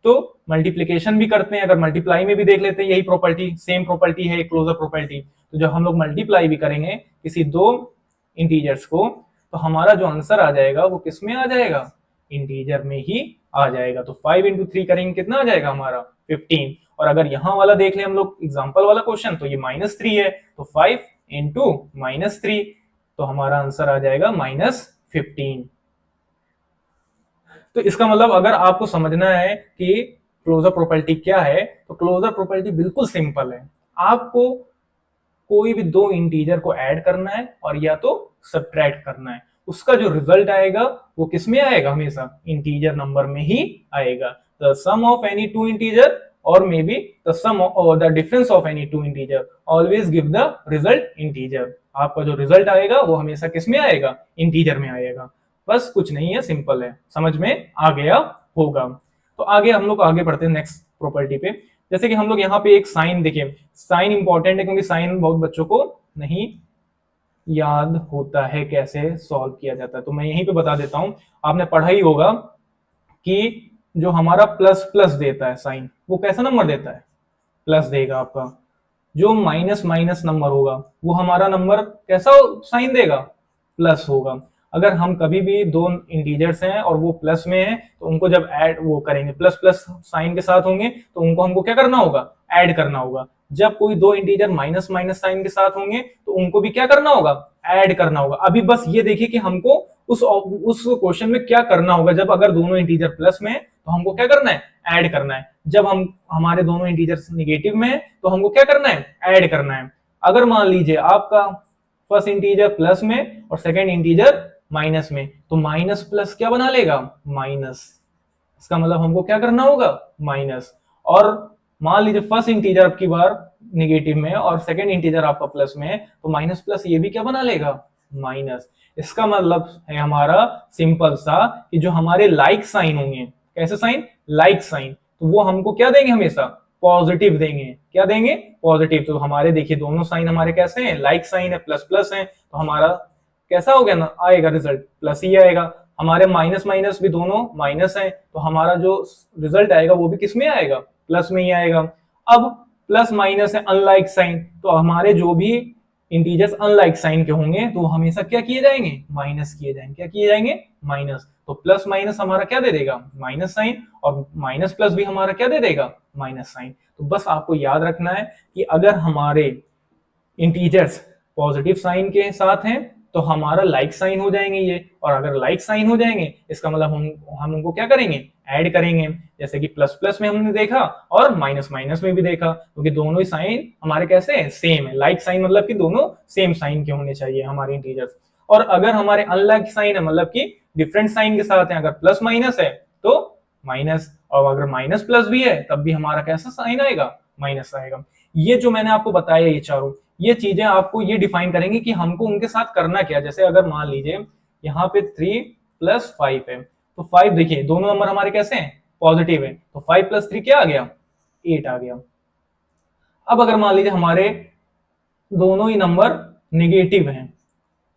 तो मल्टीप्लीकेशन भी करते हैं, अगर मल्टीप्लाई में भी देख लेते हैं, यही प्रॉपर्टी सेम प्रॉपर्टी है क्लोजर प्रॉपर्टी। तो जब हम लोग मल्टीप्लाई भी करेंगे किसी दो इंटीजर्स को तो हमारा जो आंसर आ जाएगा वो किस में आ जाएगा, इंटीजर में ही आ जाएगा। तो 5 × 3 करेंगे कितना आ जाएगा हमारा 15। और अगर यहाँ वाला देख ले हम लोग एग्जांपल वाला क्वेश्चन, तो ये -3 है, तो 5 × -3, तो हमारा आंसर आ जाएगा -15। तो इसका मतलब अगर आपको समझना है कि क्लोजर प्रॉपर्टी क्या है, तो क्लोजर प्रॉपर्टी बिल्कुल सिंपल है। आपको कोई भी दो इंटीजर को ऐड करना है और या तो सब्ट्रैक्ट करना है, उसका जो रिजल्ट आएगा वो किस में आएगा, हमेशा इंटीजर नंबर में ही आएगा। The sum of any two integer और मे बी द सम और the difference of any two integer always give the result integer. आपका जो रिजल्ट आएगा वो हमेशा किस में आएगा, इंटीजर में आएगा। बस कुछ नहीं है, सिंपल है, समझ में आ गया होगा। तो आगे हम लोग आगे बढ़ते हैं नेक्स्ट प्रॉपर्टी पे। जैसे कि हम लोग यहाँ पे एक साइन देखिए, साइन इंपॉर्टेंट है क्योंकि साइन बहुत बच्चों को नहीं याद होता है कैसे सॉल्व किया जाता है, तो मैं यहीं पे बता देता हूं। आपने पढ़ा ही होगा कि जो हमारा प्लस प्लस देता है साइन, वो कैसा नंबर देता है, प्लस देगा आपका। जो माइनस माइनस नंबर होगा वो हमारा नंबर कैसा साइन देगा, प्लस होगा। अगर हम कभी भी दो इंटीजर्स हैं और वो प्लस में है तो उनको जब ऐड वो करेंगे, प्लस प्लस साइन के साथ होंगे तो उनको हमको क्या करना होगा, ऐड करना होगा। जब कोई दो इंटीजर माइनस माइनस साइन के साथ होंगे तो उनको भी क्या करना होगा, ऐड करना होगा। अभी बस ये देखिए कि हमको उस क्वेश्चन में क्या करना होगा। जब अगर दोनों इंटीजर प्लस में है तो हमको क्या करना है, ऐड करना है। जब हमारे दोनों इंटीजर नेगेटिव में है तो हमको क्या करना है, ऐड करना है। अगर मान लीजिए आपका फर्स्ट इंटीजर प्लस में और सेकेंड इंटीजर माइनस में, तो माइनस प्लस क्या बना लेगा, माइनस। इसका मतलब हमको क्या करना होगा, माइनस। और मान लीजिए फर्स्ट इंटीजर आपकी बार नेगेटिव में और सेकेंड इंटीजर आपका प्लस में है, तो माइनस प्लस ये भी क्या बना लेगा, माइनस। इसका मतलब है हमारा सिंपल सा कि जो हमारे लाइक साइन होंगे, कैसे साइन, लाइक साइन, तो वो हमको क्या देंगे, हमेशा पॉजिटिव देंगे। क्या देंगे, पॉजिटिव। तो हमारे देखिए दोनों साइन हमारे कैसे हैं, लाइक साइन है, प्लस प्लस है, तो हमारा कैसा हो गया ना, आएगा रिजल्ट प्लस ही आएगा। हमारे माइनस माइनस भी दोनों माइनस है, तो हमारा जो रिजल्ट आएगा वो भी किस में आएगा, प्लस में ही आएगा। अब प्लस माइनस है, अनलाइक साइन, तो हमारे जो भी इंटीजर्स अनलाइक साइन के होंगे तो हमेशा क्या किए जाएंगे, माइनस किए जाएंगे। क्या किए जाएंगे, माइनस। तो प्लस माइनस हमारा क्या दे देगा, माइनस साइन, और माइनस प्लस भी हमारा क्या दे देगा, माइनस साइन। तो बस आपको याद रखना है कि अगर हमारे इंटीजर्स पॉजिटिव साइन के साथ हैं तो हमारा लाइक साइन हो जाएंगे ये, और अगर लाइक साइन हो जाएंगे इसका मतलब हम उनको क्या करेंगे, ऐड करेंगे। जैसे कि प्लस प्लस में हमने देखा और माइनस माइनस में भी देखा, क्योंकि दोनों ही साइन हमारे कैसे हैं, सेम है। लाइक साइन मतलब कि दोनों सेम साइन के होने चाहिए हमारे इंटीजर्स। और अगर हमारे अनलाइक साइन है मतलब कि डिफरेंट साइन के साथ है, अगर प्लस माइनस है तो माइनस, और अगर माइनस प्लस भी है तब भी हमारा कैसा साइन आएगा, माइनस आएगा। ये जो मैंने आपको बताया ये चारों ये चीजें आपको ये डिफाइन करेंगे कि हमको उनके साथ करना क्या। जैसे अगर मान लीजिए यहाँ पे 3 + 5 है, तो 5 देखिए दोनों नंबर हमारे कैसे हैं, पॉजिटिव है, तो 5 + 3 क्या आ गया, 8 आ गया। अब अगर मान लीजिए हमारे दोनों ही नंबर निगेटिव हैं,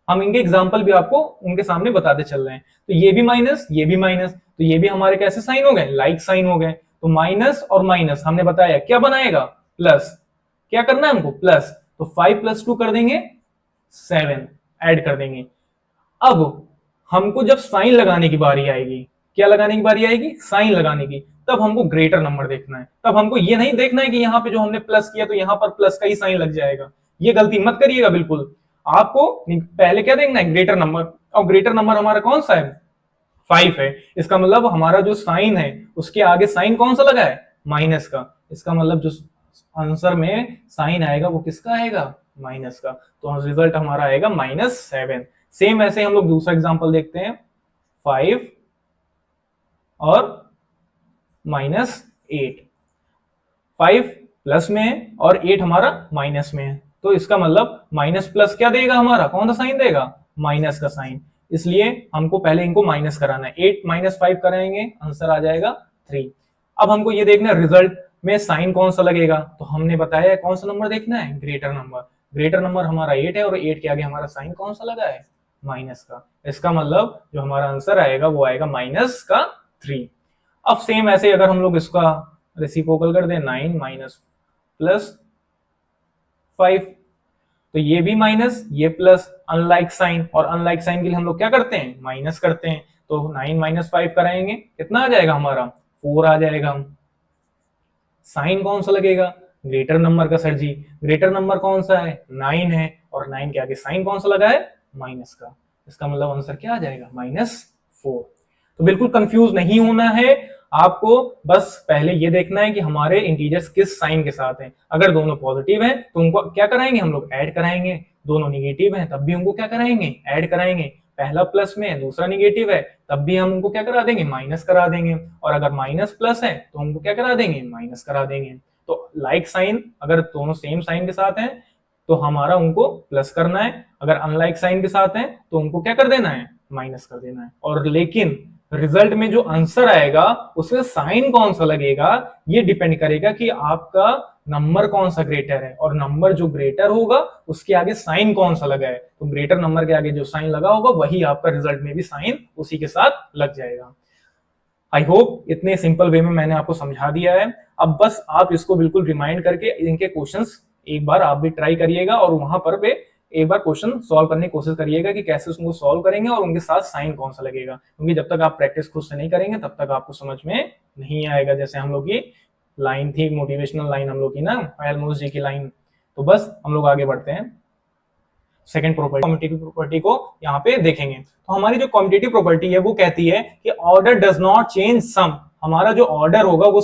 हम इनके एग्जाम्पल भी आपको उनके सामने बताते चल रहे हैं, तो ये भी माइनस ये भी माइनस, तो ये भी हमारे कैसे साइन हो गए, लाइक साइन हो गए। तो माइनस और माइनस हमने बताया क्या बनाएगा, प्लस। क्या करना है हमको, प्लस। तो 5 + 2 कर देंगे 7, ऐड कर देंगे। अब हमको जब साइन लगाने की बारी आएगी, क्या लगाने की बारी आएगी, साइन लगाने की, तब हमको ग्रेटर नंबर देखना है। तब हमको ये नहीं देखना है कि यहाँ पे जो हमने प्लस किया तो यहाँ पर प्लस का ही साइन लग जाएगा, ये गलती मत करिएगा बिल्कुल। आपको पहले क्या देखना है, ग्रेटर नंबर, और ग्रेटर नंबर हमारा कौन सा है, 5 है। इसका मतलब हमारा जो साइन है उसके आगे साइन कौन सा लगा है, माइनस का। इसका मतलब जो आंसर में साइन आएगा वो किसका आएगा, माइनस का। तो रिजल्ट हमारा आएगा -7। सेम ऐसे हम लोग दूसरा एग्जांपल देखते हैं, 5 और -8। 5 प्लस में है और 8 हमारा माइनस में है, तो इसका मतलब माइनस प्लस क्या देगा, हमारा कौन सा साइन देगा, माइनस का साइन। इसलिए हमको पहले इनको माइनस कराना है, 8 - 5 कराएंगे, आंसर आ जाएगा 3। अब हमको ये देखना है रिजल्ट में साइन कौन सा लगेगा, तो हमने बताया कौन सा नंबर देखना है, ग्रेटर नंबर। ग्रेटर नंबर हमारा 8 है और 8 के आगे हमारा साइन कौन सा लगा है, माइनस का। इसका मतलब जो हमारा आंसर आएगा वो आएगा -3। अब सेम ऐसे अगर हम लोग इसका रेसिप्रोकल कर दें, 9 - +5, तो ये भी माइनस ये प्लस, अनलाइक साइन, और अनलाइक साइन के लिए हम लोग क्या करते हैं, माइनस करते हैं। तो 9 - 5 कराएंगे, कितना आ जाएगा हमारा, 4 आ जाएगा। साइन कौन सा लगेगा, ग्रेटर नंबर का। सर जी ग्रेटर नंबर कौन सा है, 9 है, और 9 के आगे साइन कौन सा लगा है, माइनस का। इसका मतलब आंसर क्या आ जाएगा, -4। तो बिल्कुल कंफ्यूज नहीं होना है आपको, बस पहले ये देखना है कि हमारे इंटीजर्स किस साइन के साथ हैं। अगर दोनों पॉजिटिव हैं तो उनको क्या कराएंगे, हम लोग ऐड कराएंगे। दोनों निगेटिव हैं तब भी उनको क्या कराएंगे, ऐड कराएंगे। पहला प्लस में है दूसरा निगेटिव है तब भी हम उनको क्या करा देंगे, माइनस करा देंगे। और अगर माइनस प्लस है तो उनको क्या करा देंगे, माइनस करा देंगे। तो लाइक साइन अगर दोनों सेम साइन के साथ हैं तो हमारा उनको प्लस करना है, अगर अनलाइक साइन के साथ हैं तो उनको क्या कर देना है, माइनस कर देना है। और लेकिन रिजल्ट में जो आंसर आएगा उसमें साइन कौन सा लगेगा ये डिपेंड करेगा कि आपका नंबर कौन सा ग्रेटर है, और नंबर जो ग्रेटर होगा उसके आगे साइन कौन सा लगा है। तो ग्रेटर नंबर के आगे जो साइन लगा होगा वही आपका रिजल्ट में भी साइन उसी के साथ लग जाएगा। आई होप इतने सिंपल वे में मैंने आपको समझा दिया है। अब बस आप इसको बिल्कुल रिमाइंड करके इनके क्वेश्चंस एक बार आप भी ट्राई करिएगा, और वहां पर भी एक बार क्वेश्चन सॉल्व करने की कोशिश करिएगा कि कैसे उसको सॉल्व करेंगे और उनके साथ साइन कौन सा लगेगा। क्योंकि जब तक आप प्रैक्टिस खुद से नहीं करेंगे तब तक आपको समझ में नहीं आएगा। जैसे हम लोग की लाइन थी, मोटिवेशनल लाइन हम लोग की ना, एलमोस्ट जी की लाइन। तो बस हम लोग आगे बढ़ते हैं, सेकंड प्रॉपर्टी, कम्यूटेटिव प्रॉपर्टी को यहाँ पे देखेंगे। तो हमारी जो कम्यूटेटिव प्रॉपर्टी है वो कहती है कि order does not change sum. हमारा जो ऑर्डर होगा वो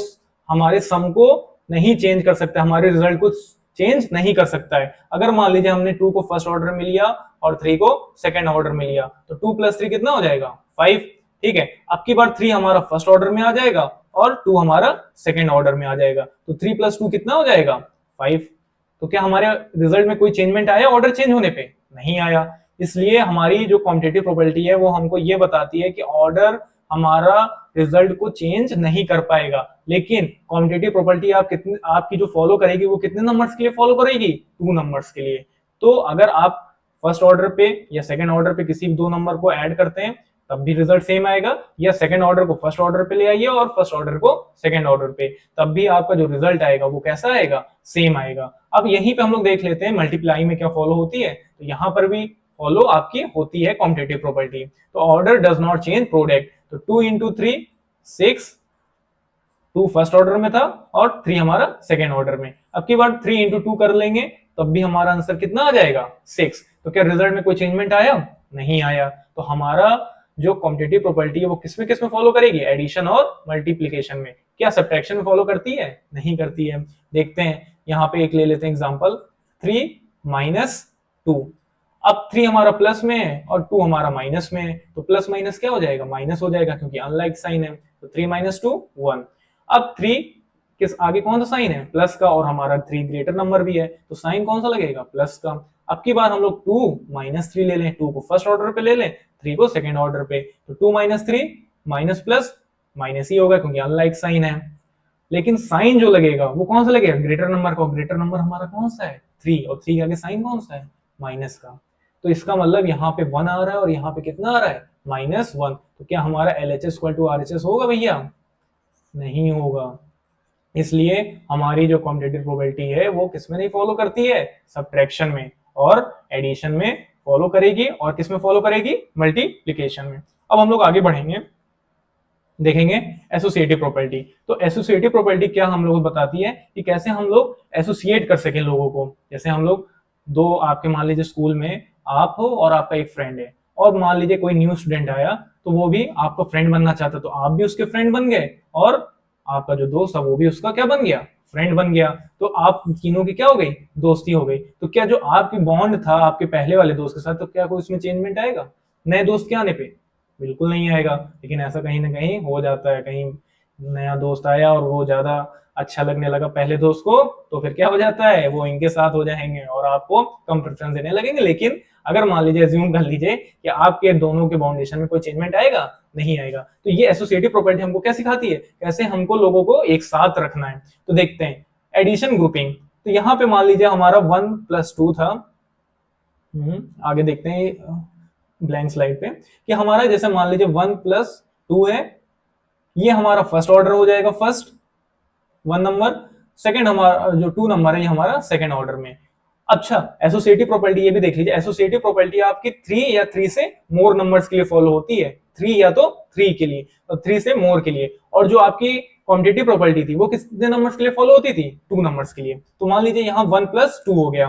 हमारे सम को नहीं चेंज कर सकता, हमारे रिजल्ट को चेंज नहीं कर सकता है। अगर मान लीजिए हमने 2 को फर्स्ट ऑर्डर में लिया और 3 को सेकंड ऑर्डर में लिया, तो 2 + 3 कितना हो जाएगा, 5। ठीक है, अब की बार 3 हमारा फर्स्ट ऑर्डर में आ जाएगा और 2 हमारा सेकंड ऑर्डर में आ जाएगा, तो 3 + 2 कितना हो जाएगा, 5। तो क्या हमारे रिजल्ट में कोई चेंजमेंट आया ऑर्डर चेंज होने पे, नहीं आया। इसलिए हमारी जो कॉम्पिटिटिव प्रोबेबिलिटी है वो हमको ये बताती है कि ऑर्डर हमारा रिजल्ट को चेंज नहीं कर पाएगा। लेकिन कॉम्पिटिटिव प्रोबेबिलिटी आप कितने आपकी जो फॉलो करेगी वो कितने नंबर्स के लिए फॉलो करेगी, 2 नंबर्स के लिए। तो अगर आप फर्स्ट ऑर्डर पे या सेकंड ऑर्डर पे किसी 2 नंबर को ऐड करते हैं तब भी रिजल्ट सेम आएगा, या सेकंड ऑर्डर को फर्स्ट ऑर्डर पे ले आइए और फर्स्ट ऑर्डर को सेकंड ऑर्डर पे, तब भी आपका जो रिजल्ट आएगा वो कैसा आएगा, सेम आएगा। अब यहीं पे हम लोग देख लेते हैं मल्टीप्लाई में क्या फॉलो होती है, तो यहाँ पर भी फॉलो आपकी होती है कॉम्पिटिटिव प्रोबेबिलिटी। तो order does not change product, तो 2 × 3 6 2 फर्स्ट ऑर्डर में था और 3 हमारा सेकेंड ऑर्डर में। अब की बार 3 इंटू 2 कर लेंगे तब भी हमारा आंसर कितना आ जाएगा 6। तो क्या रिजल्ट में कोई चेंजमेंट आया? नहीं आया। तो हमारा जो कॉम्पिटिटिव प्रॉपर्टी है वो किस में फॉलो करेगी? एडिशन और मल्टीप्लीकेशन में। क्या सब्ट्रैक्शन में फॉलो करती है? नहीं करती है। देखते हैं, यहाँ पे एक ले लेते हैं एग्जांपल, 3 माइनस 2। अब 3 हमारा प्लस में है और 2 हमारा माइनस में है, तो प्लस माइनस क्या हो जाएगा? माइनस हो जाएगा, क्योंकि अनलाइक साइन है। तो 3 माइनस 2 1। अब 3 किस आगे कौन सा साइन है? प्लस का, और हमारा 3 ग्रेटर नंबर भी है, तो साइन कौन सा लगेगा? प्लस का। अब की बार हम लोग 2 माइनस 3 ले लें, 2 को फर्स्ट ऑर्डर पे ले लें, 3 को सेकेंड ऑर्डर पे, तो 2 माइनस 3 माइनस प्लस माइनस ही होगा, क्योंकि अनलाइक साइन है। लेकिन साइन जो लगेगा वो कौन सा लगेगा? ग्रेटर नंबर का। ग्रेटर नंबर हमारा कौन सा है? 3, और 3 के आगे साइन कौन सा है? माइनस का। तो इसका मतलब यहाँ पे 1 आ रहा है और यहाँ पे कितना आ रहा है? -1। तो क्या हमारा LHS इक्वल टू RHS होगा भैया? नहीं होगा। इसलिए हमारी जो कॉम्पिटिटिव प्रोबेबिलिटी है वो किसमें नहीं फॉलो करती है? सब्ट्रैक्शन में और एडिशन में फॉलो करेगी, और किसमें फॉलो करेगी? मल्टीप्लिकेशन में। अब हम लोग आगे बढ़ेंगे, देखेंगे एसोसिएटिव प्रॉपर्टी। तो एसोसिएटिव प्रॉपर्टी क्या हम लोग बताती है कि कैसे हम लोग एसोसिएट कर सकें लोगों को। जैसे हम लोग दो, आपके मान लीजिए स्कूल में आप हो और आपका एक फ्रेंड है, और मान लीजिए कोई न्यू स्टूडेंट आया तो वो भी आपका फ्रेंड बनना चाहता, तो आप भी उसके फ्रेंड बन गए, और आपका जो दोस्त है वो भी उसका क्या बन गया? फ्रेंड बन गया। तो आप तीनों की क्या हो गई? दोस्ती हो गई। तो क्या जो आपकी बॉन्ड था आपके पहले वाले दोस्त के साथ, तो क्या कोई उसमें चेंजमेंट आएगा नए दोस्त के आने पे? बिल्कुल नहीं आएगा। लेकिन ऐसा कहीं ना कहीं हो जाता है, कहीं नया दोस्त आया और वो ज्यादा अच्छा लगने लगा पहले दोस्त को, तो फिर क्या हो जाता है? वो इनके साथ हो जाएंगे और आपको कम प्रेफरेंस देने लगेंगे। लेकिन अगर मान लीजिए एज्यूम कर लीजिए कि आपके दोनों के बाउंडेशन में कोई चेंजमेंट आएगा? नहीं आएगा। तो ये एसोसिएटिव प्रॉपर्टी हमको क्या सिखाती है? कैसे हमको लोगों को एक साथ रखना है। तो देखते हैं एडिशन ग्रुपिंग। तो यहाँ पे मान लीजिए हमारा 1 + 2 था। आगे देखते हैं ब्लैंक स्लाइड पे कि हमारा जैसे मान लीजिए 1 + 2 है, ये हमारा फर्स्ट ऑर्डर हो जाएगा, फर्स्ट 1 नंबर। सेकंड हमारा जो 2 नंबर है ये हमारा सेकंड ऑर्डर में। अच्छा, एसोसिएटिव प्रॉपर्टी ये भी देख लीजिए। एसोसिएटिव प्रॉपर्टी आपकी 3 या 3 से मोर नंबर्स के लिए फॉलो होती है। 3 या तो 3 के लिए और 3 से मोर के लिए। और जो आपकी क्वांटिटी प्रॉपर्टी थी वो कितने नंबर्स के लिए फॉलो होती थी? 2 नंबर्स के लिए। तो मान लीजिए यहाँ 1 + 2 हो गया।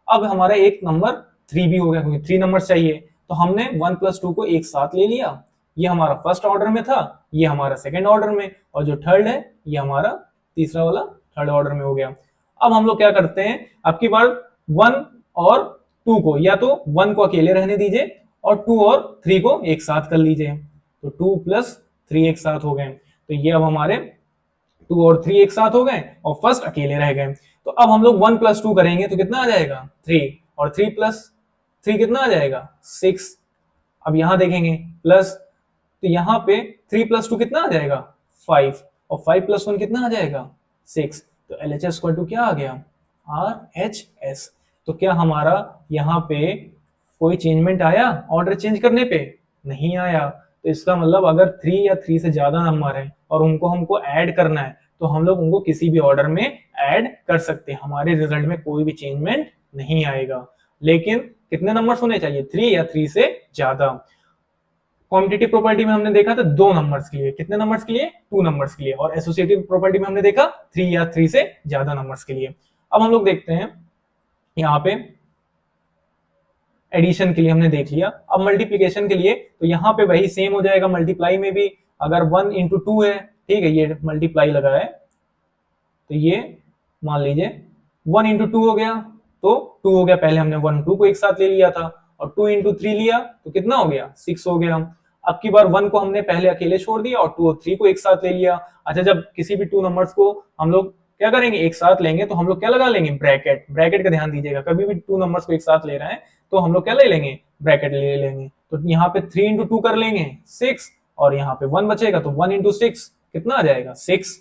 अब हमारा एक नंबर 3 भी हो गया, क्योंकि 3 नंबर्स चाहिए। तो हमने 1 + 2 को एक साथ ले लिया। ये हमारा फर्स्ट ऑर्डर में था, ये हमारा सेकंड ऑर्डर में, और जो थर्ड है ये हमारा तीसरा वाला थर्ड ऑर्डर में हो गया। अब हम लोग क्या करते हैं, अब की बार 1 और 2 को, या तो 1 को अकेले रहने दीजिए और 2 और 3 को एक साथ कर लीजिए। तो 2 + 3 एक साथ हो गए। तो ये अब हमारे 2 और 3 एक साथ हो गए और फर्स्ट अकेले रह गए। तो अब हम लोग 1 + 2 करेंगे तो कितना आ जाएगा? 3, और 3 + 3 कितना आ जाएगा? 6। अब यहां देखेंगे प्लस, तो यहाँ पे 3 + 2 कितना आ जाएगा? 5, और 5 + 1 कितना आ जाएगा? 6। तो LHS इक्वल टू क्या आ गया? RHS। तो क्या हमारा यहाँ पे कोई चेंजमेंट आया ऑर्डर चेंज करने पे? नहीं आया। तो इसका मतलब अगर 3 या 3 से ज्यादा नंबर है और उनको हमको ऐड करना है, तो हम लोग उनको किसी भी ऑर्डर में ऐड कर सकते हैं, हमारे रिजल्ट में कोई भी चेंजमेंट नहीं आएगा। लेकिन कितने नंबर्स होने चाहिए? 3 या 3 से ज्यादा। कॉम्पिटिटिव प्रॉपर्टी में हमने देखा था 2 नंबर्स के लिए। कितने नंबर्स के लिए? 2 नंबर्स के लिए। और एसोसिएटिव प्रॉपर्टी में हमने देखा 3 या 3 से ज्यादा नंबर्स के लिए। अब हम लोग देखते हैं यहाँ पे एडिशन के लिए हमने देख लिया। अब मल्टीप्लीकेशन के लिए तो यहाँ पे वही सेम हो जाएगा। मल्टीप्लाई में भी अगर 1 × 2 है, ठीक है, ये मल्टीप्लाई लगा है, तो ये मान लीजिए 1 × 2 हो गया, तो 2 हो गया। पहले हमने 1 2 को एक साथ ले लिया था, और 2 × 3 लिया तो कितना हो गया? 6 हो गया। अब की बार 1 को हमने पहले अकेले छोड़ दिया और 2 और 3 को एक साथ ले लिया। अच्छा, जब किसी भी 2 नंबर्स को हम लोग क्या करेंगे? एक साथ लेंगे, तो हम लोग क्या लगा लेंगे? ब्रैकेट। ब्रैकेट का ध्यान दीजिएगा, कभी भी 2 नंबर्स को एक साथ ले रहे हैं तो हम लोग क्या ले लेंगे? ब्रैकेट ले लेंगे। तो यहाँ पे 3 × 2 कर लेंगे 6, और यहाँ पे 1 बचेगा, तो 1 × 6 कितना आ जाएगा? 6।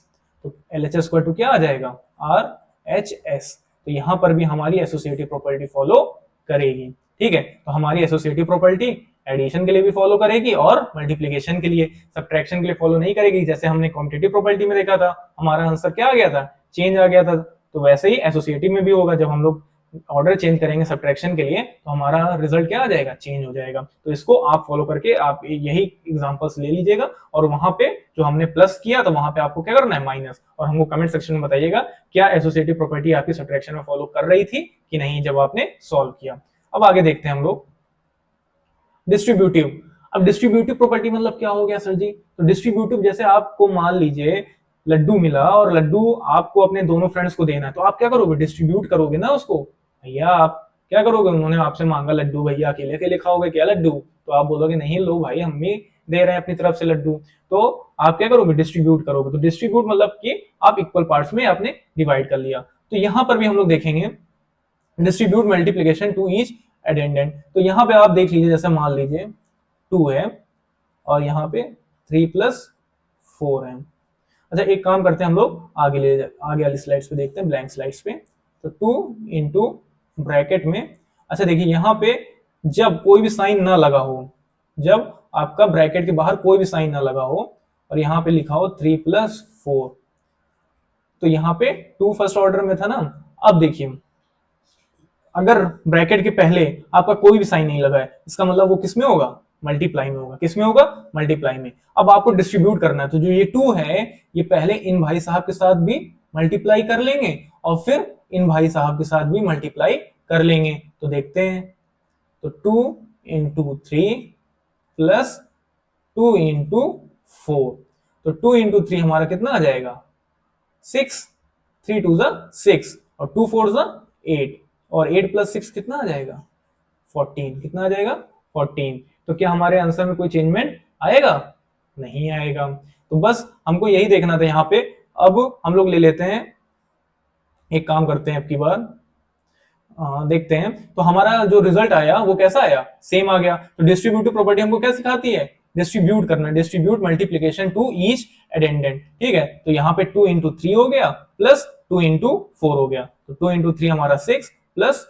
तो LHS इक्वल टू क्या आ जाएगा? RHS। तो यहाँ पर भी हमारी एसोसिएटिव प्रॉपर्टी फॉलो करेगी। ठीक है, तो हमारी एसोसिएटिव प्रॉपर्टी एडिशन के लिए भी फॉलो करेगी और मल्टीप्लिकेशन के लिए, सब्ट्रैक्शन के लिए फॉलो नहीं करेगी। जैसे हमने कॉम्पिटिटिव प्रॉपर्टी में देखा था, हमारा आंसर क्या आ गया था? चेंज आ गया था। तो वैसे ही एसोसिएटिव में भी होगा। जब हम लोग ऑर्डर चेंज करेंगे सब्ट्रैक्शन के लिए तो हमारा रिजल्ट क्या आ जाएगा, चेंज हो जाएगा। तो इसको आप फॉलो करके आप यही एग्जांपल्स ले लीजिएगा और वहां पे जो हमने प्लस किया तो वहां पे आपको क्या करना है, माइनस। और हमको कमेंट सेक्शन में बताइएगा क्या एसोसिएटिव प्रॉपर्टी आपकी सब्ट्रैक्शन में फॉलो कर रही थी कि नहीं जब आपने सॉल्व किया। अब आगे देखते हैं हम लोग डिस्ट्रीब्यूटिव। अब डिस्ट्रीब्यूटिव प्रॉपर्टी मतलब क्या हो गया सर जी? तो डिस्ट्रीब्यूटिव जैसे आपको मान लीजिए लड्डू मिला और लड्डू आपको अपने दोनों फ्रेंड्स को देना है, तो आप क्या करोगे, डिस्ट्रीब्यूट करोगे ना उसको। भैया आप क्या करोगे, उन्होंने आपसे मांगा लड्डू, भैया अकेले अकेले खाओगे क्या लड्डू? तो आप बोलोगे नहीं लो भाई हम भी दे रहे हैं अपनी तरफ से लड्डू। तो आप क्या करोगे, डिस्ट्रीब्यूट करोगे। तो डिस्ट्रीब्यूट मतलब कि आप इक्वल पार्ट्स में आपने डिवाइड कर लिया। तो यहां पर भी हम लोग देखेंगे डिस्ट्रीब्यूट मल्टीप्लीकेशन टू ईच एडेंडेंट। तो यहाँ पे आप देख लीजिए, जैसे मान लीजिए 2 है और यहाँ पे 3 + 4 है। अच्छा एक काम करते हैं हम लोग आगे वाली स्लाइड्स पे देखते हैं, ब्लैंक स्लाइड्स पे। तो 2 इंटू ब्रैकेट में, अच्छा देखिए यहाँ पे जब कोई भी साइन ना लगा हो, जब आपका ब्रैकेट के बाहर कोई भी साइन ना लगा हो और यहाँ पे लिखा हो 3 + 4, तो यहाँ पे 2 फर्स्ट ऑर्डर में था ना। अब देखिए अगर ब्रैकेट के पहले आपका कोई भी साइन नहीं लगा है, इसका मतलब वो किस में होगा, मल्टीप्लाई में होगा। किस में होगा, मल्टीप्लाई में। अब आपको डिस्ट्रीब्यूट करना है, तो जो ये 2 है ये पहले इन भाई साहब के साथ भी मल्टीप्लाई कर लेंगे और फिर इन भाई साहब के साथ भी मल्टीप्लाई कर लेंगे। तो देखते हैं, तो 2 इंटू 3 प्लस 2 इंटू 4, तो 2 इंटू 3 हमारा कितना आ जाएगा, 6। 3 2 6 और 2 4 8 और 8 + 6 कितना आ जाएगा, 14। कितना आ जाएगा, 14। तो क्या हमारे आंसर में कोई चेंजमेंट आएगा, नहीं आएगा। तो बस हमको यही देखना था यहाँ पे। अब हम लोग ले लेते हैं, एक काम करते हैं, अब की बार देखते हैं। तो हमारा जो रिजल्ट आया वो कैसा आया, सेम आ गया। तो डिस्ट्रीब्यूटिव प्रॉपर्टी हमको क्या सिखाती है, डिस्ट्रीब्यूट करना, डिस्ट्रीब्यूट मल्टीप्लीकेशन टू ईच एडेंडेंट। ठीक है, तो यहाँ पे 2 इंटू 3 हो गया प्लस 2 इंटू 4 हो गया। तो 2 इंटू 3 हमारा 6 प्लस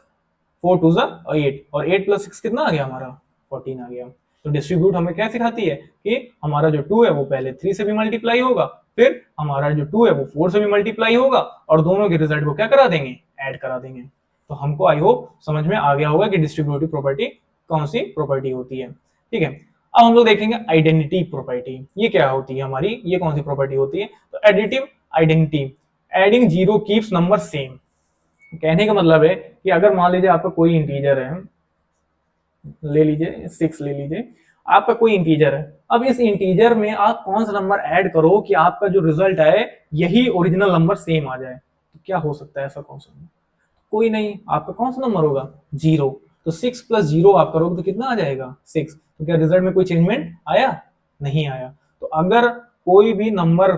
4 2 8 और 8 + 6 कितना आ गया हमारा, 14 आ गया। तो डिस्ट्रीब्यूट हमें क्या सिखाती है कि हमारा जो 2 है वो पहले 3 से भी मल्टीप्लाई होगा, फिर हमारा जो 2 है वो 4 से भी मल्टीप्लाई होगा और दोनों के रिजल्ट को क्या करा देंगे, ऐड करा देंगे। तो हमको आई होप समझ में आ गया होगा कि डिस्ट्रीब्यूटिव प्रॉपर्टी कौन सी प्रॉपर्टी होती है। ठीक है, अब हम लोग देखेंगे आइडेंटिटी प्रॉपर्टी। ये क्या होती है हमारी, ये कौन सी प्रॉपर्टी होती है? तो additive identity, adding zero keeps number same. कहने का मतलब है कि अगर मान लीजिए आपका कोई इंटीजर है, ले लीजिए 6 ले लीजिए, आपका कोई इंटीजर है। अब इस इंटीजर में आप कौन सा नंबर ऐड करो कि आपका जो रिजल्ट आए यही ओरिजिनल नंबर सेम आ जाए। तो क्या हो सकता है ऐसा, कौन सा, कोई नहीं। आपका कौन सा नंबर होगा, 0। तो 6 + 0 आप करोगे तो कितना आ जाएगा, 6। तो क्या रिजल्ट में कोई चेंजमेंट आया, नहीं आया। तो अगर कोई भी नंबर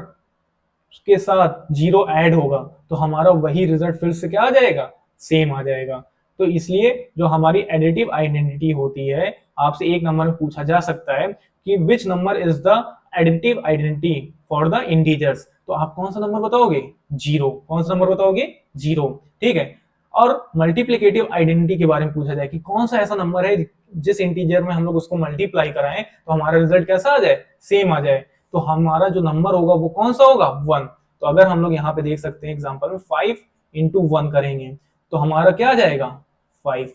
के साथ 0 ऐड होगा तो हमारा वही रिजल्ट फिर से क्या आ जाएगा, सेम आ जाएगा। तो इसलिए जो हमारी एडिटिव आइडेंटिटी होती है, आपसे एक नंबर में पूछा जा सकता है कि which number is the additive identity for the integers, तो आप कौन सा नंबर बताओगे, 0। कौन सा नंबर बताओगे, 0। ठीक है। और मल्टीप्लिकेटिव आइडेंटिटी के बारे में पूछा जाए कि कौन सा ऐसा नंबर है जिस इंटीजर में हम लोग उसको मल्टीप्लाई कराएं तो हमारा रिजल्ट कैसा आ जाए, सेम आ जाए। तो हमारा जो नंबर होगा वो कौन सा होगा, 1। तो अगर हम लोग यहाँ पे देख सकते हैं एग्जांपल में 5 इंटू 1 करेंगे तो हमारा क्या आ जाएगा, 5।